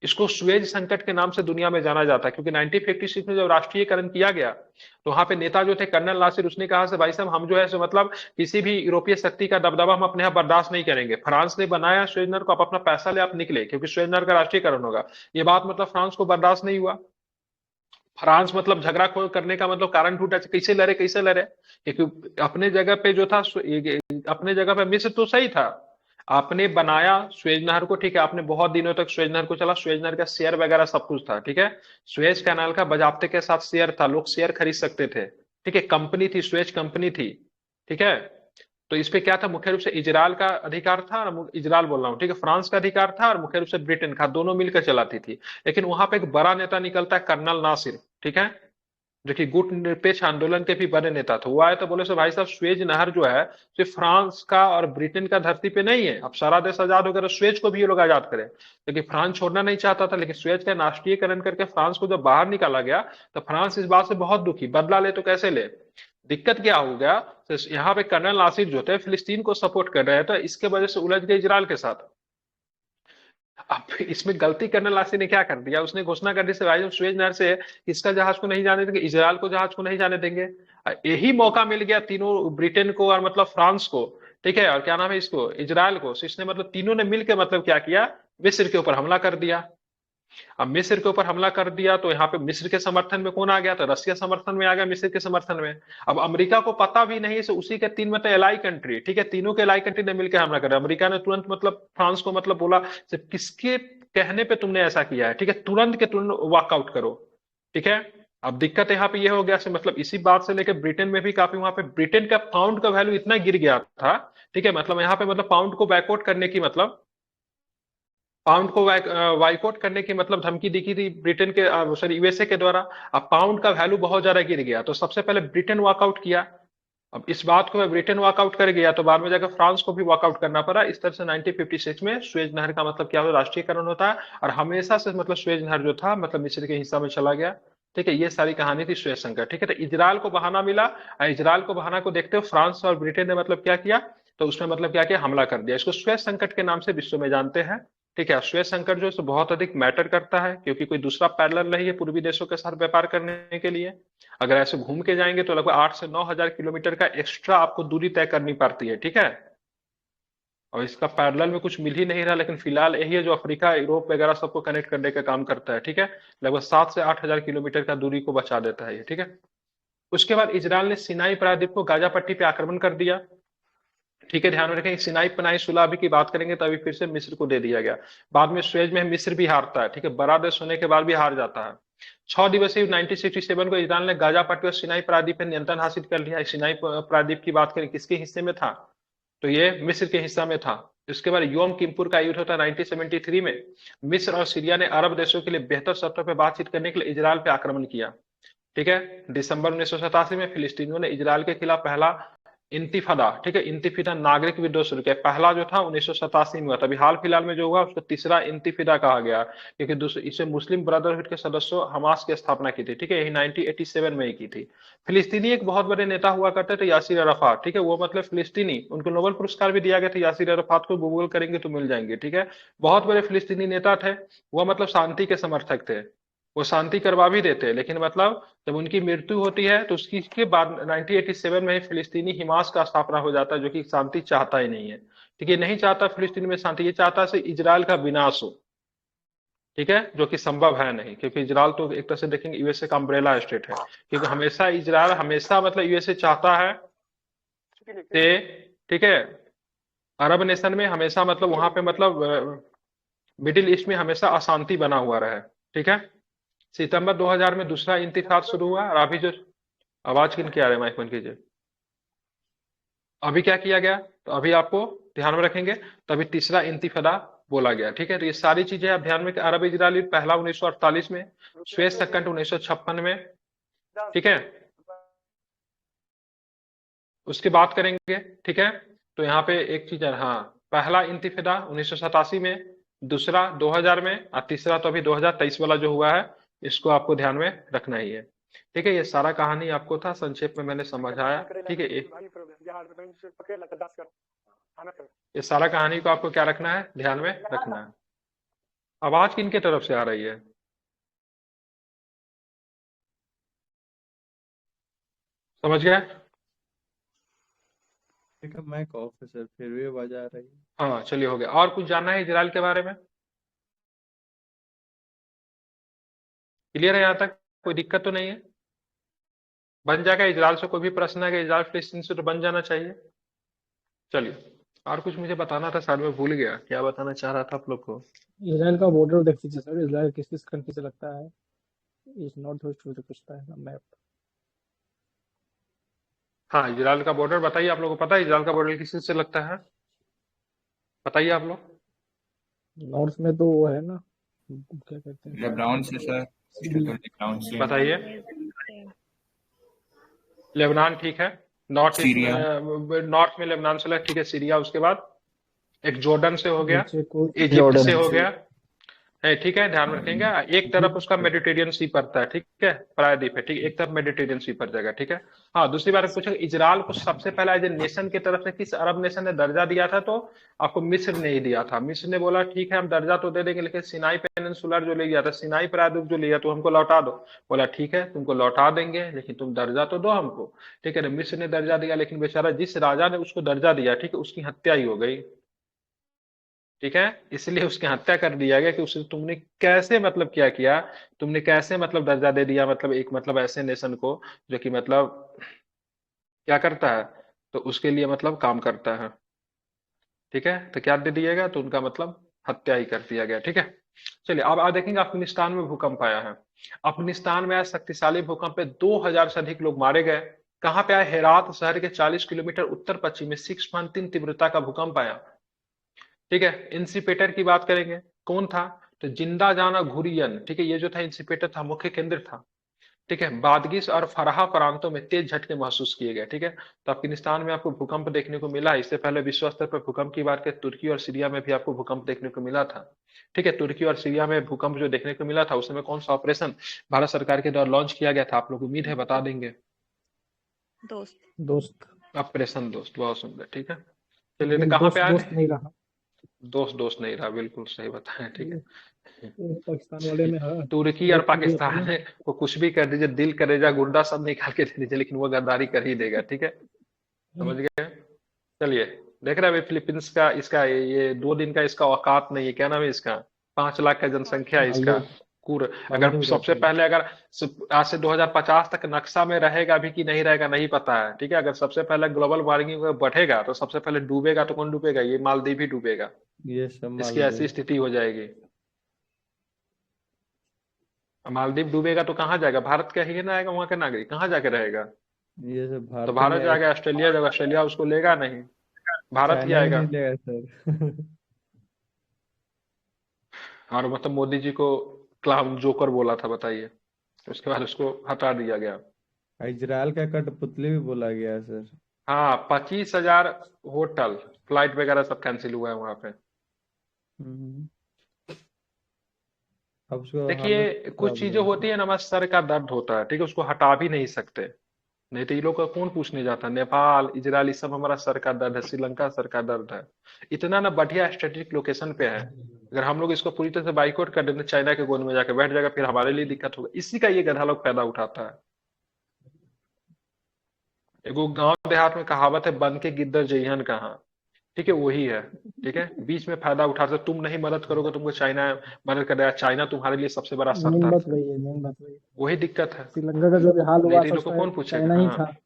इसको सुएज संकट के नाम से दुनिया में जाना जाता है, क्योंकि 1956 में जब राष्ट्रीयकरण किया गया, तो वहां पे नेता जो थे कर्नल नासिर, उसने कहा से भाई साहब हम जो है सो मतलब किसी भी यूरोपीय शक्ति का दबदबा हम अपने यहाँ बर्दाश्त नहीं करेंगे। फ्रांस ने बनाया सुएज नहर को, आप अपना पैसा ले आप निकले, क्योंकि सुएज नहर का राष्ट्रीयकरण होगा। ये बात मतलब फ्रांस को बर्दाश्त नहीं हुआ। फ्रांस मतलब झगड़ा खोल करने का मतलब कारण ढूंढा, कैसे लड़े, क्योंकि अपने जगह पे जो था, अपने जगह पे मिस्र तो सही था, आपने बनाया सुएज नहर को, ठीक है, आपने बहुत दिनों तक सुएज नहर को चला, सुएज नहर का शेयर वगैरह सब कुछ था, ठीक है। सुएज कैनाल का बाजाप्ते के साथ शेयर था, लोग शेयर खरीद सकते थे, ठीक है, कंपनी थी, सुएज कंपनी थी, ठीक है। तो इस पे क्या था, मुख्य रूप से इजरायल का अधिकार था, और इजरायल बोल रहा हूँ, ठीक है, फ्रांस का अधिकार था, और मुख्य रूप से ब्रिटेन का, दोनों मिलकर चलाती थी। लेकिन वहां पे एक बड़ा नेता निकलता है, कर्नल नासिर, ठीक है, जो कि गुट निरपेक्ष आंदोलन के भी बड़े नेता थे। वो आए तो बोले सो भाई साहब सुएज नहर जो है सिर्फ फ्रांस का और ब्रिटेन का धरती पे नहीं है, अब सारा देश आजाद हो गया, तो सुएज को भी ये लोग आजाद करें। लेकिन फ्रांस छोड़ना नहीं चाहता था, लेकिन सुएज का राष्ट्रीयकरण करके फ्रांस को जब बाहर निकाला गया, तो फ्रांस इस बात से बहुत दुखी, बदला ले तो कैसे ले। दिक्कत क्या हो गया, तो यहाँ पे कर्नल नासिर जो थे फिलिस्तीन को सपोर्ट कर रहे थे, इसके वजह से उलझ गए इजरायल के साथ। अब इसमें गलती कर्नल नासिर ने क्या कर दिया, उसने घोषणा कर दी से भाई सुएज नहर से इसका जहाज को नहीं जाने देंगे, इजरायल को जहाज को नहीं जाने देंगे। यही मौका मिल गया तीनों, ब्रिटेन को और मतलब फ्रांस को, ठीक है, और क्या नाम है इसको, इजरायल को। इसने मतलब तीनों ने मिलकर मतलब क्या किया, मिस्र के ऊपर हमला कर दिया। अब मिस्र के ऊपर हमला कर दिया, तो यहाँ पे मिस्र के समर्थन में कौन आ गया, तो रशिया समर्थन में आ गया, मिस्र के समर्थन में। अब अमेरिका को पता भी नहीं है, उसी के तीन मतलब एलाई कंट्री, ठीक है, तीनों के एलाई कंट्री ने मिलकर हमला कर। अमेरिका ने तुरंत मतलब फ्रांस को मतलब बोला किसके कहने पे तुमने ऐसा किया है, ठीक है, तुरंत के तुरंत वॉकआउट करो, ठीक है। अब दिक्कत यहाँ पे ये हो गया मतलब इसी बात से लेकर ब्रिटेन में भी काफी, वहां पे ब्रिटेन का पाउंड का वैल्यू इतना गिर गया था, ठीक है, मतलब यहाँ पे मतलब पाउंड को बैकआउट करने की मतलब पाउंड को वाइकआउट करने की मतलब धमकी दी की थी ब्रिटेन के, सॉरी, यूएसए के द्वारा। अब पाउंड का वैल्यू बहुत ज्यादा गिर गया, तो सबसे पहले ब्रिटेन वॉकआउट किया। अब इस बात को ब्रिटेन वॉकआउट कर गया तो बाद में जाकर फ्रांस को भी वॉकआउट करना पड़ा। इस तरह से 1956 में सुएज नहर का मतलब क्या होता है, राष्ट्रीयकरण होता है। और हमेशा से मतलब सुएज नहर जो था मतलब मिस्र के हिस्सा में चला गया। ठीक है, ये सारी कहानी थी सुएज संकट। ठीक है, तो इजराइल को बहाना मिला, और इजराइल को बहाना को देखते हुए फ्रांस और ब्रिटेन ने मतलब क्या किया, तो उसमें मतलब क्या किया, हमला कर दिया। इसको सुएज संकट के नाम से विश्व में जानते हैं। ठीक है, सुएज संकट जो है सो बहुत अधिक मैटर करता है, क्योंकि कोई दूसरा पैरेलल नहीं है पूर्वी देशों के साथ व्यापार करने के लिए। अगर ऐसे घूम के जाएंगे तो लगभग 8 से 9 हजार किलोमीटर का एक्स्ट्रा आपको दूरी तय करनी पड़ती है। ठीक है, और इसका पैरेलल में कुछ मिल ही नहीं रहा, लेकिन फिलहाल यही है जो अफ्रीका, यूरोप वगैरह सबको कनेक्ट करने का काम करता है। ठीक है, लगभग 7 से 8 हजार किलोमीटर का दूरी को बचा देता है ये। ठीक है, उसके बाद इजराइल ने सिनाई प्रायद्वीप को गाजा पट्टी पे आक्रमण कर दिया। ठीक है, ध्यान में रखें, सिनाई पनाई सुलह अभी की बात करेंगे तो अभी फिर से मिस्र को दे दिया गया। बाद में सुएज में मिस्र भी हारता है। ठीक है, बड़ा देश होने के बाद भी हार जाता है। 6 दिवसीय 1967 को इजराइल ने गाजा पट्टी और सिनाई प्रायद्वीप पर नियंत्रण हासिल कर लिया। सिनाई प्रायद्वीप की बात करें किसके हिस्से में था, तो ये मिस्र के हिस्सा में था। इसके बाद योम किपुर का युद्ध होता है 1973 में। मिस्र और सीरिया ने अरब देशों के लिए बेहतर शर्तों पर बातचीत करने के लिए इजराइल पे आक्रमण किया। ठीक है, दिसंबर 1987 में फिलिस्तीनियों ने इजराइल के खिलाफ पहला इंतिफादा, ठीक है, इंतिफादा नागरिक विद्रोह शुरू किया। पहला जो था 1987 में हुआ था, अभी हाल फिलहाल में जो हुआ उसको तीसरा इंतिफादा कहा गया, क्योंकि दूसरे इसे मुस्लिम ब्रदरहुड के सदस्यों हमास की स्थापना की थी। ठीक है, यही 1987 में ही की थी। फिलिस्तीनी एक बहुत बड़े नेता हुआ करते थे, यासिर अराफात। ठीक है, वो मतलब फिलिस्तीनी, उनको नोबेल पुरस्कार भी दिया गया था यासिर अराफात को, गूगल करेंगे तो मिल जाएंगे। ठीक है, बहुत बड़े फिलिस्तीनी नेता थे। वो मतलब शांति के समर्थक थे, वो शांति करवा भी देते हैं, लेकिन मतलब जब उनकी मृत्यु होती है तो उसकी के बाद 1987 में ही फिलिस्तीनी हिमास का स्थापना हो जाता है, जो कि शांति चाहता ही नहीं है। ठीक है, नहीं चाहता फिलिस्तीन में शांति, ये चाहता है इजराइल का विनाश हो। ठीक है, जो कि संभव है नहीं, क्योंकि इजराइल तो एक तरह से देखेंगे यूएसए का अम्ब्रेला स्टेट है, क्योंकि हमेशा इजराइल हमेशा मतलब यूएसए चाहता है ते, ठीक है, अरब नेशन में हमेशा मतलब वहां पे मतलब मिडिल ईस्ट में हमेशा अशांति बना हुआ रहे। ठीक है, सितंबर 2000 में दूसरा इंतिफाद शुरू हुआ, और अभी जो आवाज किन के आ रहे हैं, माइक बंद कीजिए। अभी क्या किया गया, तो अभी आपको ध्यान में रखेंगे, तो अभी तीसरा इंतिफादा बोला गया। ठीक है, तो ये सारी चीजें आप ध्यान में, अरब इजराइल युद्ध पहला 1948 में, सुएज संकट 1956 में। ठीक है, उसकी बात करेंगे। ठीक है, तो यहाँ पे एक चीज है, हाँ, पहला इंतिफादा 1987 में, दूसरा 2000 में, और तीसरा तो अभी 2023 वाला जो हुआ है, इसको आपको ध्यान में रखना ही है। ठीक है, ये सारा कहानी आपको था, संक्षेप में मैंने समझाया। ठीक है, ये सारा कहानी को आपको क्या रखना है, ध्यान में रखना है। आवाज किनके तरफ से आ रही है? समझ गए? ठीक है, माइक ऑफ है सर, फिर भी आवाज आ रही है। हाँ, चलिए, हो गया। और कुछ जानना है इजराइल के बारे में? क्लियर है यहाँ तक? कोई दिक्कत तो नहीं है? बन जाएगा इजराइल से? कोई भी प्रश्न है कि इजराइल फिलिस्तीन से तो बन जाना चाहिए। चलिए, और कुछ मुझे बताना था, शायद मैं भूल गया क्या बताना चाह रहा था आप लोग को। इसराइल का बॉर्डर देख लीजिए सर, इसराइल किस किस कंट्री से लगता है, इस नॉर्थ वेस्ट में से पूछता है ना मैप। हाँ, इजराइल का बॉर्डर बताइए, आप लोगों को पता है इजराइल का बॉर्डर किस से लगता है? बताइए आप लोग। नॉर्थ में तो वो है ना, क्या कहते हैं, लेबनान से सर, लेबनान से, बताइए। लेबनान, ठीक है। नॉर्थ सीरिया, नॉर्थ में लेबनान से लगा, ठीक है। सीरिया, उसके बाद एक जॉर्डन से हो गया, नीचे को इजिप्ट से हो गया है। ठीक है, ध्यान रखेंगे, एक तरफ उसका मेडिटेरियन सी पड़ता है। ठीक है, प्रायद्वीप है, ठीक, एक तरफ मेडिटेरियन सी पड़ जाएगा। ठीक है, हाँ, दूसरी बात पूछेंगे, इजराइल को सबसे पहला एज ए नेशन की तरफ से किस अरब नेशन ने दर्जा दिया था? तो आपको मिस्र ने ही दिया था। मिस्र ने बोला ठीक है हम दर्जा तो दे देंगे, लेकिन सिनाई पेनिनसुलर जो ले गया था, सिनाई प्रायद्वीप जो लिया, तो हमको लौटा दो। बोला ठीक है तुमको लौटा देंगे, लेकिन तुम दर्जा तो दो हमको। ठीक है, मिस्र ने दर्जा दिया, लेकिन बेचारा जिस राजा ने उसको दर्जा दिया, ठीक है, उसकी हत्या ही हो गई। ठीक है, इसलिए उसकी हत्या कर दिया गया कि उसे तुमने कैसे मतलब क्या किया, तुमने कैसे मतलब दर्जा दे दिया, मतलब एक मतलब ऐसे नेशन को जो कि मतलब क्या करता है, तो उसके लिए मतलब काम करता है। ठीक है, तो क्या दे दिएगा, तो उनका मतलब हत्या ही कर दिया गया। ठीक है। चलिए अब आप देखेंगे अफगानिस्तान में भूकंप आया है। अफगानिस्तान में आया शक्तिशाली भूकंप पे 2000 से अधिक लोग मारे गए। कहाँ पे आया? हेरात शहर के 40 किलोमीटर उत्तर पश्चिम में 6.3 तीव्रता का भूकंप आया। ठीक है, इंसिपेटर की बात करेंगे, कौन था? तो जिंदा जाना घुरियन, ठीक है, ये जो था इंसिपेटर था, मुख्य केंद्र था। ठीक है, बादगिस और फराहा प्रांतों में तेज झटके महसूस किए गए। ठीक है, तो अफगानिस्तान में आपको भूकंप देखने को मिला। इससे पहले विश्व स्तर पर भूकंप की बात करें, तुर्की और सीरिया में भी आपको भूकंप देखने को मिला था। ठीक है, तुर्की और सीरिया में भूकंप जो देखने को मिला था, उस समय कौन सा ऑपरेशन भारत सरकार के द्वारा लॉन्च किया गया था? आप लोग उम्मीद है बता देंगे। दोस्त। दोस्त। ऑपरेशन दोस्त, बहुत सुंदर। ठीक है, चलिए, तो लेकिन कहाँ पे दोस्त आए दोस्त थे? नहीं रहा। दोस्त दोस्त नहीं रहा, बिल्कुल सही बताया। ठीक है, ये पाकिस्तान वाले में है, तुर्की और एक ये था पाकिस्तान ना। है, वो कुछ भी कर दीजिए, दिल करेजा गुर्दा सब निकाल के दे दीजिए, लेकिन वो गद्दारी कर ही देगा। ठीक है, समझ गए? चलिए, देख रहे हैं अभी फिलीपींस का, इसका ये 2 दिन का इसका औकात नहीं है। क्या नाम है इसका? 5 लाख का जनसंख्या है इसका। मालदीव। कुर अगर मालदीव सबसे कहते हैं। पहले, अगर आज से 2050 तक नक्शा में रहेगा भी कि नहीं रहेगा नहीं पता है। ठीक है, अगर सबसे पहले ग्लोबल वार्मिंग बढ़ेगा तो सबसे पहले डूबेगा तो कौन डूबेगा? ये मालदीव ही डूबेगा। ये सब इसकी ऐसी मालदीव। स्थिति हो जाएगी। मालदीव डूबेगा तो कहाँ जाएगा? भारत का ही ना आएगा, वहां का नागरिक कहाँ जाके रहेगा? ये सब तो भारत में भारत आएगा। जाएगा, ऑस्ट्रेलिया जाएगा, ऑस्ट्रेलिया उसको लेगा नहीं, भारत ही चाइना भी आएगा। नहीं लेगा सर। और मतलब मोदी जी को क्लाउन जोकर बोला था, बताइए। उसके बाद उसको हटा दिया गया। इजराइल का कठपुतली भी बोला गया है सर। हाँ, 25,000 होटल, फ्लाइट वगैरह सब कैंसिल हुआ है वहां पे। हम्म। अब उसको हालत देखिए, कुछ खराब हो चीजें गया। होती है ना, हमारे सर का दर्द होता है। ठीक है, उसको हटा भी नहीं सकते। नहीं तो ये लोग का कौन पूछने जाता? नेपाल, इजराइल, ये सब हमारा सर का दर्द है, श्रीलंका सर का दर्द है। इतना ना बढ़िया स्ट्रेटेजिक लोकेशन पे है। अगर हम लोग इसको पूरी तरह से बाइकआउट कर दें तो चाइना के गोद में जाकर बैठ जाएगा, फिर हमारे लिए दिक्कत होगा। इसी का ये गधा लोग फायदा उठाता है। एगो गांव देहात में कहावत है, बन के गिद्दर जइहन कहाँ। ठीक है, वही है। ठीक है, बीच में फायदा उठाते, तुम नहीं मदद करोगे तुमको चाइना मदद कर देगा। चाइना तुम्हारे लिए सबसे बड़ा मेन शर्त। बात वही है, मेन बात वही है। वही दिक्कत है। श्रीलंका का जो भी हाल नहीं हुआ तो इन लोग को सस्ता है, कौन पूछेगा? चाइना ही हाँ, था।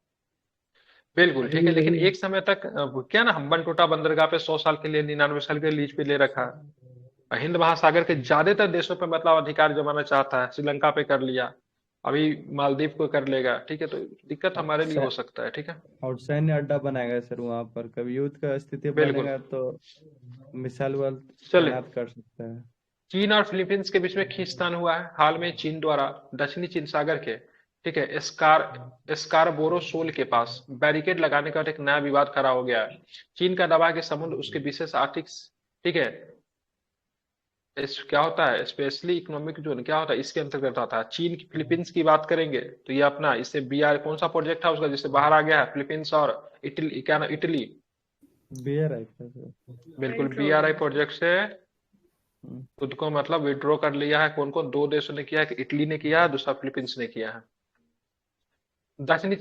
बिल्कुल। अभी ठीक भी है, लेकिन वही है। एक समय तक क्या ना, हम्बन टोटा बंदरगाह पे 100 साल के लिए, 99 साल के लिए लीज पे ले रखा है। हिंद महासागर के ज्यादातर देशों पे मतलब अधिकार जमाना चाहता है। श्रीलंका पे कर लिया, अभी मालदीव को कर लेगा। ठीक है, तो दिक्कत और हमारे लिए सै, हो सकता है। ठीक है, और सैन्य अड्डा बनाएगा सर वहां पर। कभी युद्ध का स्थिति बिल्कुल। बनेगा तो मिसाइल वाल चलिए, तैनात कर सकता है। चीन और फिलीपींस के बीच में खींचतान हुआ है हाल में। चीन द्वारा दक्षिणी चीन सागर के, ठीक है, स्कारबोरो शोल के पास बैरिकेड लगाने का एक नया विवाद खड़ा हो गया है। चीन का दावा है कि समुद्र उसके विशेष आर्थिक, ठीक है, इस क्या होता है, स्पेशली इकोनॉमिक जोन क्या होता है, इसके अंतर्गत आता है। चीन की फिलीपींस की बात करेंगे तो ये अपना, इससे बीआर कौन सा प्रोजेक्ट है उसका जिससे बाहर आ गया है फिलीपींस और इटली, क्या ना, इटली। बियर है क्या सर? बिल्कुल, Withdraw बीआरआई किया। प्रोजेक्ट से हम्म। खुद को मतलब विड्रॉ कर लिया है। कौन कौन? 2 देशों ने किया है, कि इटली ने किया है, दूसरा फिलीपींस ने किया है। दक्षिणी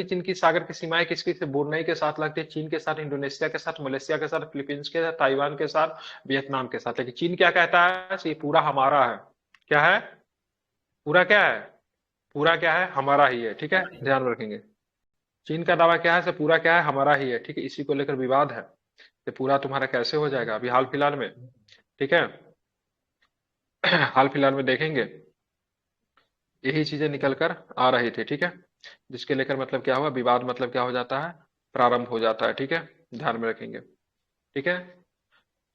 चीन की सागर की सीमाएं किसकी से ब्रुनई के साथ लगती है? चीन के साथ, इंडोनेशिया के साथ, मलेशिया के साथ, फिलीपींस के साथ, ताइवान के साथ, वियतनाम के साथ। लेकिन चीन क्या कहता है? ये पूरा हमारा है। क्या है? पूरा क्या है? पूरा क्या है? हमारा ही है। ठीक है, ध्यान रखेंगे। चीन का दावा क्या है? से पूरा क्या है? हमारा ही है। ठीक है, इसी को लेकर विवाद है, ये पूरा तुम्हारा कैसे हो जाएगा अभी हाल फिलहाल में। ठीक है, हाल फिलहाल में देखेंगे यही चीजें निकल कर आ रही थी। ठीक है, जिसके लेकर मतलब क्या हुआ, विवाद मतलब क्या हो जाता है, प्रारंभ हो जाता है। ठीक है, ध्यान में रखेंगे। ठीक है,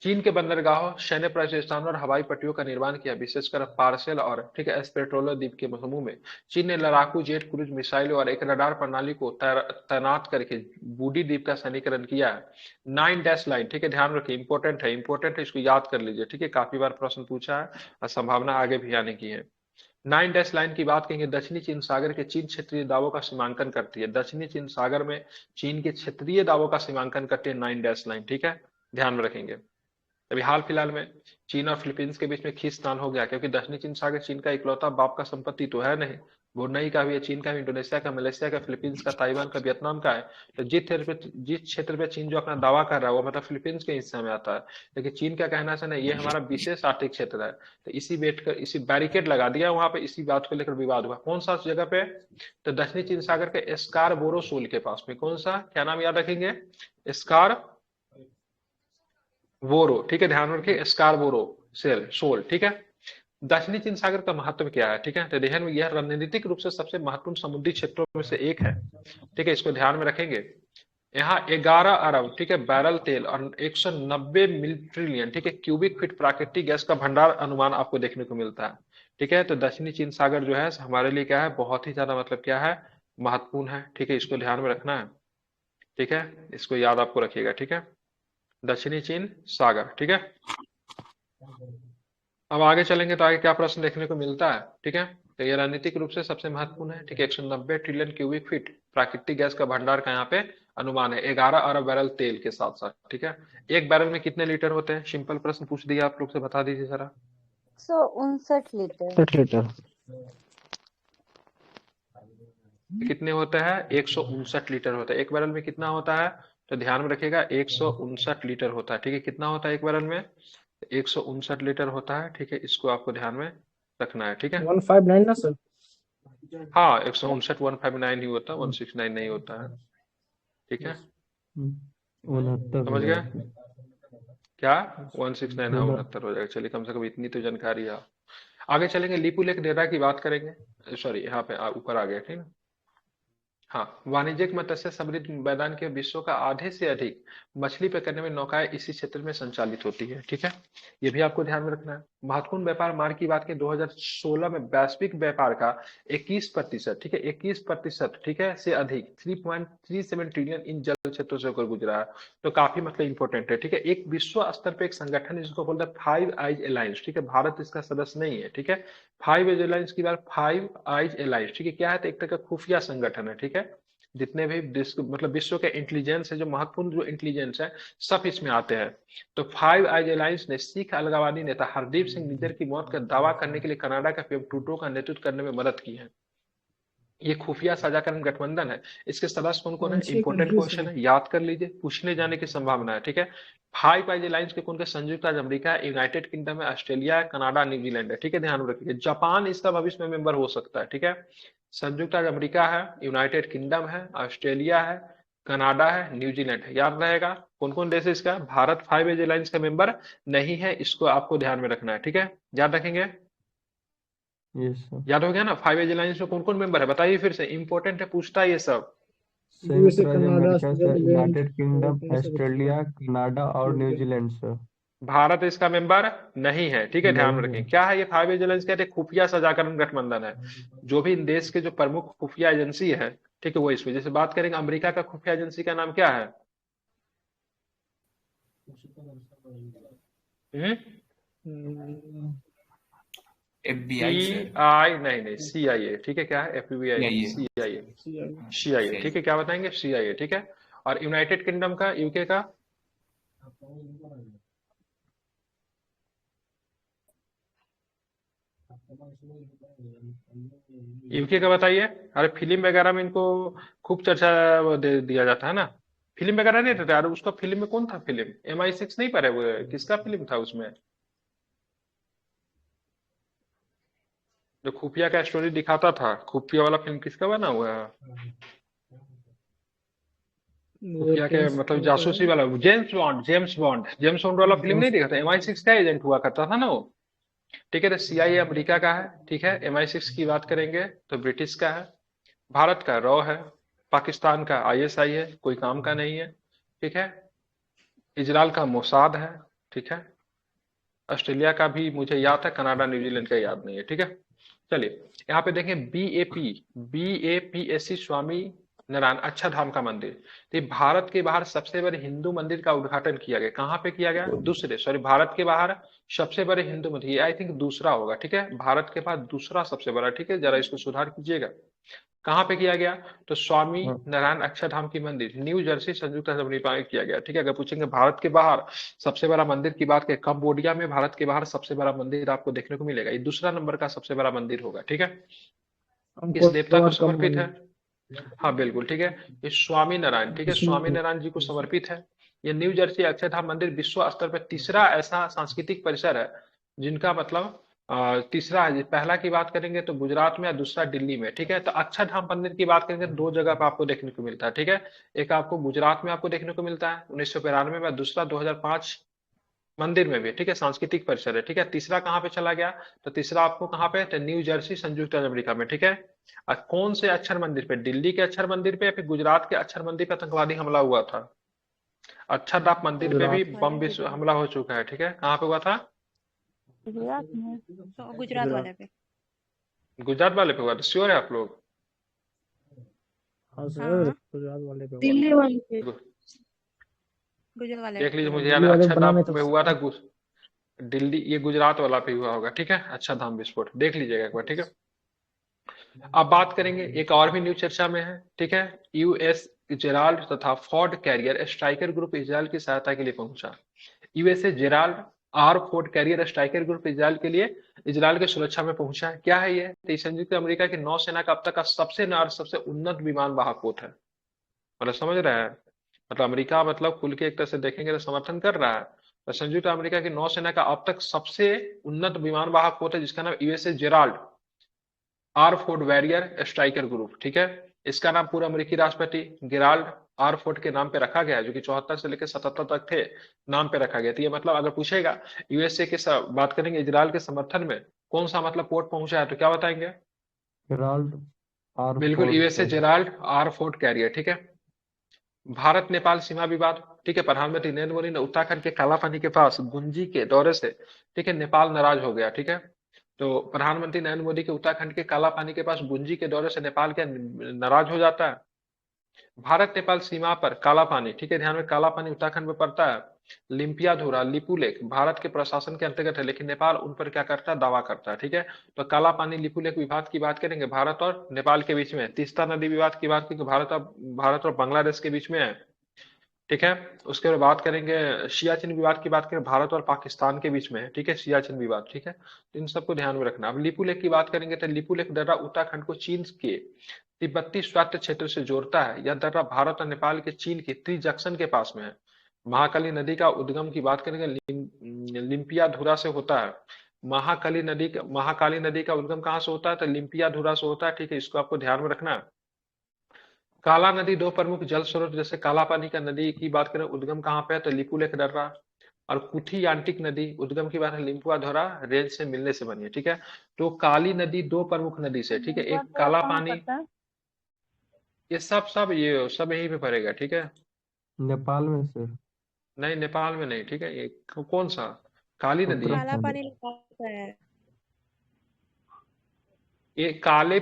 चीन के बंदरगाहों, सैन्य प्रतिष्ठानों और हवाई पट्टियों का निर्माण किया, विशेषकर पार्सेल और, ठीक है, एस्पेट्रोलो द्वीप के समूह में। चीन ने लड़ाकू जेट, क्रूज मिसाइल और एक रडार प्रणाली को तैनात करके बूडी द्वीप का सैनिकरण किया है। 9 डैश लाइन, ठीक है, ध्यान रखिए, इंपॉर्टेंट है, इंपॉर्टेंट है, इसको याद कर लीजिए। ठीक है, काफी बार प्रश्न पूछा है और संभावना आगे भी आने की है। 9 डैश लाइन की बात करेंगे, दक्षिणी चीन सागर के चीन क्षेत्रीय दावों का सीमांकन करती है। दक्षिणी चीन सागर में चीन के क्षेत्रीय दावों का सीमांकन करती है 9 डैश लाइन। ठीक है, ध्यान में रखेंगे। अभी हाल फिलहाल में चीन और फिलीपींस के बीच में खींचतान हो गया, क्योंकि दक्षिणी चीन सागर चीन का इकलौता बाप का संपत्ति तो है नहीं। ब्रुनई का भी है, चीन का भी, इंडोनेशिया का, मलेशिया का, फिलीपींस का, ताइवान का, वियतनाम का है। तो जिस क्षेत्र पे चीन जो अपना दावा कर रहा है वो मतलब फिलीपींस के हिस्से में आता है। लेकिन चीन का कहना है नहीं, ये हमारा विशेष आर्थिक क्षेत्र है। तो इसी बैरिकेड लगा दिया वहां पे, इसी बात को लेकर विवाद हुआ। कौन सा जगह पे? तो दक्षिणी चीन सागर के स्कारबोरो शोल के पास में। कौन सा, क्या नाम याद रखेंगे? स्कार बोरो। ठीक है, ध्यान रखिए, स्कारबोरो सेल सोल, ठीक है। दक्षिणी चीन सागर का महत्व क्या है, ठीक है, तो ध्यान में, यह रणनीतिक रूप से सबसे महत्वपूर्ण समुद्री क्षेत्रों में से एक है, ठीक है, इसको ध्यान में रखेंगे। यहाँ 11 अरब, ठीक है, बैरल तेल और 190 ट्रिलियन, ठीक है, क्यूबिक फीट प्राकृतिक गैस का भंडार अनुमान आपको देखने को मिलता है, ठीक है। तो दक्षिणी चीन सागर जो है हमारे लिए क्या है, बहुत ही ज्यादा मतलब क्या है, महत्वपूर्ण है, ठीक है, इसको ध्यान में रखना है, ठीक है, इसको याद आपको रखिएगा, ठीक है, दक्षिणी चीन सागर, ठीक है। अब आगे चलेंगे तो आगे क्या प्रश्न देखने को मिलता है, ठीक है। तो ये रणनीतिक रूप से सबसे महत्वपूर्ण है, ठीक है, 190 ट्रिलियन क्यूबिक फीट प्राकृतिक गैस का भंडार का यहाँ पे अनुमान है, 11 अरब बैरल तेल के साथ साथ, ठीक है। एक बैरल में कितने लीटर होते हैं, सिंपल प्रश्न पूछ दिया आप लोग से, बता दीजिए जरा। 159 लीटर। 60 लीटर। कितने होते हैं, 159 लीटर होता है। एक बैरल में कितना होता है, तो ध्यान में रखिएगा 159 लीटर होता है, ठीक है। कितना होता है एक बैरल में, 159 लीटर होता है, ठीक है, इसको आपको ध्यान में रखना है, ठीक है। 159 ना सर? हाँ 159, 159 ही होता है, 169 नहीं होता है, ठीक है, 69 समझ हो गया जाएगा। क्या, 169, हाँ 69 हो जाएगा। चलिए, कम से कम इतनी तो जानकारी है। आगे चलेंगे, लिपुलेख डेरा की बात करेंगे, सॉरी यहाँ पे ऊपर आ गया, ठीक है। हाँ, वाणिज्यिक मत्स्य समृद्ध मैदान के विश्व का आधे से अधिक मछली पकड़ने में नौकाएं इसी क्षेत्र में संचालित होती है, ठीक है, ये भी आपको ध्यान में रखना है। महत्वपूर्ण व्यापार मार्ग की बात करें, 2016 में वैश्विक व्यापार का 21%, ठीक है, 21%, ठीक है, से अधिक 3.37 ट्रिलियन इन जल क्षेत्रों से होकर गुजरा है, तो काफी मतलब इंपॉर्टेंट है, ठीक है। एक विश्व स्तर पे एक संगठन जिसको बोलते हैं फाइव आइज अलायंस, ठीक है, भारत इसका सदस्य नहीं है, ठीक है। फाइव आइज अलायंस की बात, फाइव आइज अलायंस, ठीक है, क्या है, तो एक तरह का खुफिया संगठन है, ठीक है। जितने भी मतलब विश्व के इंटेलिजेंस है, जो महत्वपूर्ण जो इंटेलिजेंस है, सब इसमें आते हैं। तो फाइव आइज अलायंस ने सिख अलगाववादी नेता हरदीप सिंह निज्जर की मौत का दावा करने के लिए कनाडा का पीएम ट्रूडो का नेतृत्व करने में मदद की है। ये खुफिया साझाकरण गठबंधन है, इसके सदस्य कौन कौन है, कौन सी इंपॉर्टेंट कंट्री क्वेश्चन से? है, याद कर लीजिए, पूछने जाने की संभावना है, ठीक है। फाइव आइज अलायंस के कौन के, संयुक्त राज्य अमेरिका है, यूनाइटेड किंगडम है, ऑस्ट्रेलिया है, कनाडा, न्यूजीलैंड है, ठीक है, ध्यान में रखिए। जापान इसका भविष्य में मेंबर हो सकता है, ठीक है। संयुक्त राज्य अमेरिका है, यूनाइटेड किंगडम है, ऑस्ट्रेलिया है, कनाडा है, न्यूजीलैंड है, याद रहेगा। कौन कौन देश है इसका, भारत फाइव एज अलायंस का मेंबर नहीं है, इसको आपको ध्यान में रखना है, ठीक है, याद रखेंगे। Yes sir. याद हो गया ना, फाइव एज अलायंस में कौन कौन मेंबर है, बताइए फिर से, इंपॉर्टेंट है, पूछता है ये सब। संयुक्त यूएसए, राज्य Canada, America sir, Switzerland, United kingdom, ये सब ऑस्ट्रेलिया, कनाडा और न्यूजीलैंड सर। भारत इसका मेंबर नहीं है, ठीक है, ध्यान में नहीं रखें। है। क्या है ये फाइव एजेंसी, कहते हैं खुफिया साझाकरण गठबंधन है, जो भी इन देश के जो प्रमुख खुफिया एजेंसी है, ठीक है, वो इसमें, जैसे बात करेंगे अमेरिका का खुफिया एजेंसी का नाम क्या है, FBI सी सर, आई नहीं, CIA, ठीक है, क्या है, FBI नहीं, CIA, CIA, ठीक है, क्या बताएंगे, CIA, ठीक है। और यूनाइटेड किंगडम का, यूके का, यूके का बताइए। अरे फिल्म वगैरह में इनको खूब चर्चा दे दिया जाता है ना, फिल्म वगैरह नहीं रहता यार, उसका फिल्म में कौन था, फिल्म MI6 नहीं पढ़े हुए, किसका फिल्म था उसमें, जो खुफिया का स्टोरी दिखाता था, खुफिया वाला फिल्म किसका बना हुआ है, वो खुफिया के टेंस मतलब कौन सा जासूसी है? वाला, जेम्स बॉन्ड वाला फिल्म नहीं जेम्स। देखा था, MI6 का एजेंट हुआ करता था ना वो, ठीक है। तो CIA अमेरिका का है, ठीक है। MI6 की बात करेंगे तो ब्रिटिश का है। भारत का रॉ है, पाकिस्तान का ISI है, कोई काम का नहीं है, ठीक है। इजराइल का मोसाद है, ठीक है। ऑस्ट्रेलिया का भी मुझे याद है, कनाडा न्यूजीलैंड का याद नहीं है, ठीक है। चलिए यहाँ पे देखें, BAPSC स्वामी नारायण अक्षरधाम का मंदिर, तो ये भारत के बाहर सबसे बड़े हिंदू मंदिर का उद्घाटन किया गया, कहाँ पे किया गया, दूसरे, सॉरी, भारत के बाहर सबसे बड़े हिंदू मंदिर, ये आई थिंक दूसरा होगा, ठीक है, भारत के बाद दूसरा सबसे बड़ा, ठीक है, जरा इसको सुधार कीजिएगा। कहाँ पे किया गया, तो स्वामी हाँ, नारायण अक्षरधाम की मंदिर, न्यू जर्सी संयुक्त अरब अमीरात में किया गया, ठीक है। अगर पूछेंगे भारत के बाहर सबसे बड़ा मंदिर की बात करें, कंबोडिया में भारत के बाहर सबसे बड़ा मंदिर आपको देखने को मिलेगा, ये दूसरा नंबर का सबसे बड़ा मंदिर होगा, ठीक है। किस हमको देवता को बार कम समर्पित हुई। है, हाँ बिल्कुल, ठीक है, ये स्वामी नारायण, ठीक है, स्वामी नारायण जी को समर्पित है। ये न्यू जर्सी अक्षरधाम मंदिर विश्व स्तर पर तीसरा ऐसा सांस्कृतिक परिसर है जिनका मतलब तीसरा है, पहला की बात करेंगे तो गुजरात में, या दूसरा दिल्ली में, ठीक है। तो अक्षरधाम मंदिर की बात करेंगे, दो जगह पर आपको देखने को मिलता है, ठीक है। एक आपको गुजरात में आपको देखने को मिलता है 1992 में, दूसरा 2005 मंदिर में भी, ठीक है, सांस्कृतिक परिसर है, ठीक है। तीसरा कहाँ पे चला गया? तो तीसरा आपको कहाँ पे? तो न्यू जर्सी, संयुक्त अरब अमेरिका में, ठीक है। और कौन से अक्षर मंदिर पे? दिल्ली के अक्षर मंदिर पे या फिर गुजरात के अक्षर मंदिर पे आतंकवादी हमला हुआ था? अक्षरधाम मंदिर पे भी गुजरात वाले बम पे विस्फोट भी हमला हो चुका है, ठीक है। कहाँ पे हुआ था? गुजरात में। तो गुजरात गुजरात। वाले पे। गुजरात वाले पे हुआ था? श्योर है आप लोग? हाँ सर, हाँ गुजरात वाले पे हुआ दिल्ली था। वाले पे। गुजरात वाले देख लीजिए, पे। मुझे याद दिल्ली है वाले बना अक्षरधाम में तो में हुआ था। दिल्ली, ये गुजरात वाला पे हुआ होगा, ठीक है, अक्षरधाम विस्फोट। देख लीजिएगा एक बार, ठीक है। अब बात करेंगे, एक और भी न्यूज चर्चा में है, ठीक है। यूएस जेराल्ड तथा Ford carrier striker group Israel की सहायता के लिए पहुंचा। USA Gerald R Ford carrier striker group Israel के लिए, इजरायल की सुरक्षा में पहुंचा है। क्या है ये? तो ये संयुक्त अमेरिका की नौसेना का अब तक का सबसे उन्नत विमान वाहक पोत है। मतलब समझ रहे हैं? मतलब अमेरिका मतलब खुल के एक तरह से देखेंगे तो समर्थन कर रहा है। तो संयुक्त अमेरिका की नौसेना का अब तक सबसे उन्नत विमान वाहक पोत है, जिसका नाम USA Gerald R Ford carrier striker group, ठीक है। इसका नाम पूर्व अमेरिकी राष्ट्रपति गेराल्ड आर फोर्ड के नाम पे रखा गया है, जो कि 74 से लेकर 77 तक थे, नाम पे रखा गया। तो ये मतलब अगर पूछेगा यूएसए के बात करेंगे इजरायल के समर्थन में कौन सा मतलब पोर्ट पहुंचा है, तो क्या बताएंगे? हेराल्ड आर बिल्कुल, Ford USA sir. Gerald R Ford carrier, ठीक है। भारत नेपाल सीमा विवाद, ठीक है। प्रधानमंत्री नरेंद्र मोदी ने उत्तराखंड के कालापानी के पास गुंजी के दौरे से, ठीक है, नेपाल नाराज हो गया, ठीक है। तो प्रधानमंत्री नरेंद्र मोदी के उत्तराखंड के कालापानी के पास गुंजी के दौरे से नेपाल क्या नाराज हो जाता है? भारत नेपाल सीमा पर काला पानी, ठीक है, ध्यान में, काला पानी उत्तराखंड में पड़ता है। लिम्पियाधुरा लिपुलेख भारत के प्रशासन के अंतर्गत है, लेकिन नेपाल उन पर क्या करता है? दावा करता है, ठीक है। तो काला पानी लिपुलेख विवाद की बात करेंगे, भारत और नेपाल के बीच में। तीस्ता नदी विवाद की बात करेंगे, भारत और बांग्लादेश के बीच में है, ठीक है। उसके बाद बात करेंगे सियाचिन विवाद की, बात करें भारत और पाकिस्तान के बीच में है, ठीक है, सियाचिन विवाद, ठीक है। तो इन सबको ध्यान में रखना। अब लिपुलेख की बात करेंगे तो लिपुलेख दर्रा उत्तराखंड को चीन के तिब्बती स्वायत्त क्षेत्र से जोड़ता है। यह दर्रा भारत और नेपाल के चीन के त्रिजंक्शन के पास में है। महाकाली नदी का उद्गम की बात करेंगे लिम्पियाधुरा से होता है। महाकाली नदी का उद्गम कहाँ से होता है? तो लिम्पियाधुरा से होता है, ठीक है, इसको आपको ध्यान में रखना है। काला नदी दो प्रमुख जल स्रोत, जैसे काला पानी का नदी की बात करें उद्गम कहाँ पे है? तो लिपुलेख दर्रा। और कुठी यांटिक नदी उद्गम की बात है लिम्पुआधुरा रेंज से मिलने से बनी है, ठीक है। तो काली नदी दो प्रमुख नदी से, ठीक है, एक लिम्बाधरा काला कहाँ पानी, पड़ता है? ये सब यहीं पे पड़ेगा, ठीक है। नेपाल में सर। नहीं, नेपाल में नहीं, ठीक है। ये कौन सा? काली नदी, काला उत्तराखंड। पानी लगाता है। ये काली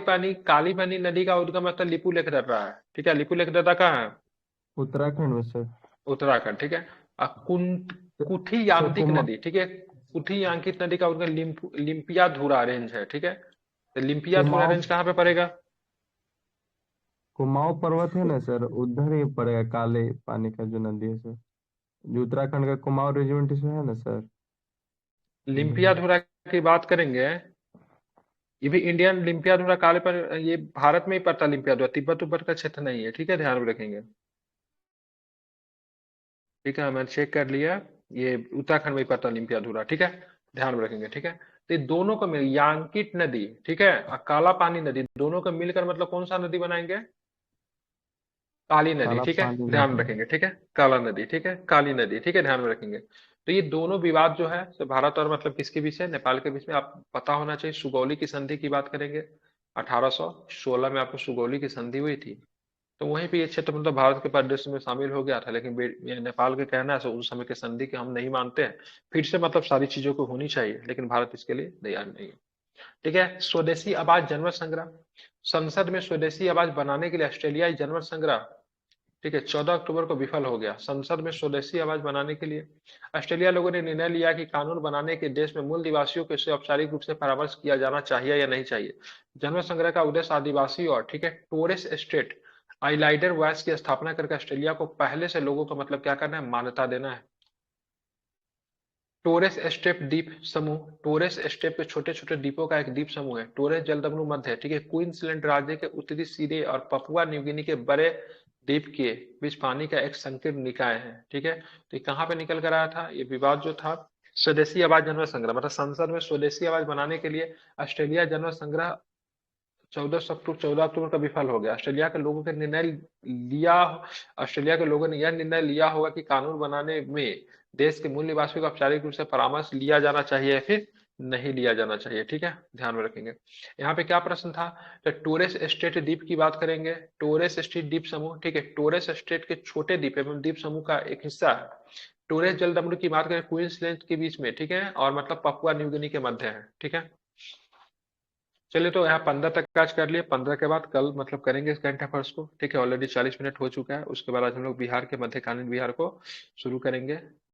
पानी नदी का उद्गम स्थल लिपुलेख दर्रा है, ठीक है। लिपुलेख दर्रा कहाँ है? उत्तराखंड में सर। उत्तराखंड, ठीक है। कुठी सर यांत्रिक नदी, ठीक है, कुठी यांकित नदी का उद्गम लिम्पियाधुरा रेंज है, ठीक है। तो लिम्पियाधुरा कुमाऊं रेंज कहाँ पे पड़ेगा? कुमाऊं पर्वत है ना सर, उधर ही पड़ेगा काले पानी का जो नदी है सर। जो उत्तराखंड का कुमाऊं रेजिमेंट इसमें है ना सर, उधर। लिम्पियाधुरा की बात करेंगे, ये भी इंडियन लिम्पियाधुरा काले पर, ये भारत में ही पड़ता है लिम्पियाधुरा, तिब्बत उब्बत का क्षेत्र नहीं है, ठीक है, ध्यान में रखेंगे, ठीक है। मैंने चेक कर लिया, ये उत्तराखंड में ही पड़ता है लिम्पियाधुरा, ठीक है, ध्यान में रखेंगे, ठीक है। तो ये दोनों को मिल यांकित नदी, ठीक है, और काला पानी नदी, दोनों को मिलकर मतलब कौन सा नदी बनाएंगे? काली नदी, काला ठीक है, पानी ध्यान में नदी। रखेंगे, ठीक है। काला नदी, ठीक है, काली नदी, ठीक है, ध्यान में रखेंगे। तो ये दोनों विवाद जो है तो भारत और मतलब किसके बीच है? नेपाल के बीच में। आप पता होना चाहिए सुगौली की संधि की बात करेंगे, 1816 में आपको सुगौली की संधि हुई थी। तो वहीं पे ये क्षेत्र मतलब भारत के प्रदेश में शामिल हो गया था, लेकिन ये नेपाल के कहना है उस समय के संधि के हम नहीं मानते हैं, फिर से मतलब सारी चीजों को होनी चाहिए, लेकिन भारत इसके लिए तैयार नहीं है, ठीक है। स्वदेशी आवाज जनमत संग्रह, संसद में स्वदेशी आवाज बनाने के लिए ऑस्ट्रेलियाई जनमत संग्रह, ठीक है, 14 अक्टूबर को विफल हो गया। संसद में स्वदेशी आवाज बनाने के लिए ऑस्ट्रेलिया लोगों ने निर्णय लिया कि कानून बनाने के देश में मूल निवासियों को इससे औपचारिक रूप से परामर्श किया जाना चाहिए या नहीं चाहिए। जनमत संग्रह का उद्देश्य आदिवासी और, ठीक है, टोरेस स्टेट आइलाइडर वॉइस की स्थापना करके ऑस्ट्रेलिया को पहले से लोगों को मतलब क्या करना है? मान्यता देना है। टोरेस स्टेप द्वीप समूह, टोरेस स्टेप के छोटे छोटे द्वीपों का एक द्वीप समूह है। टोरेस जलदग्नु मध्य है, ठीक है, क्वींसलैंड राज्य के उत्तरी सिरे और पपुआ न्यूगिनी के बड़े द्वीप के बीच पानी का एक संकीर्ण निकाय है, ठीक है। तो ये कहाँ पे निकल कर आया था ये विवाद जो था? स्वदेशी आवाज जनमत संग्रह, मतलब संसद में स्वदेशी आवाज बनाने के लिए ऑस्ट्रेलिया जनमत संग्रह 14 अक्टूबर का विफल हो गया। ऑस्ट्रेलिया के लोगों ने यह निर्णय लिया होगा कि कानून बनाने में देश के मूल निवासियों का औपचारिक रूप से परामर्श लिया जाना चाहिए या फिर नहीं लिया जाना चाहिए, ठीक है, ध्यान में रखेंगे। यहाँ पे क्या प्रश्न था, तो टोरेस स्ट्रेट द्वीप की बात करेंगे। टोरेस स्ट्रेट द्वीप समूह, ठीक है, टोरेस स्ट्रेट के छोटे द्वीप एवं द्वीप समूह का एक हिस्सा है। टोरेस जलसमूह की बात करें क्वींसलैंड के बीच में, ठीक है, और मतलब पपुआ न्यू गिनी के मध्य है, ठीक है। चलिए, तो यहाँ 15 तक काज कर लिए। 15 के बाद कल मतलब करेंगे इस करंट अफेयर्स को, ठीक है। ऑलरेडी 40 मिनट हो चुका है। उसके बाद आज हम लोग बिहार के मध्यकालीन बिहार को शुरू करेंगे।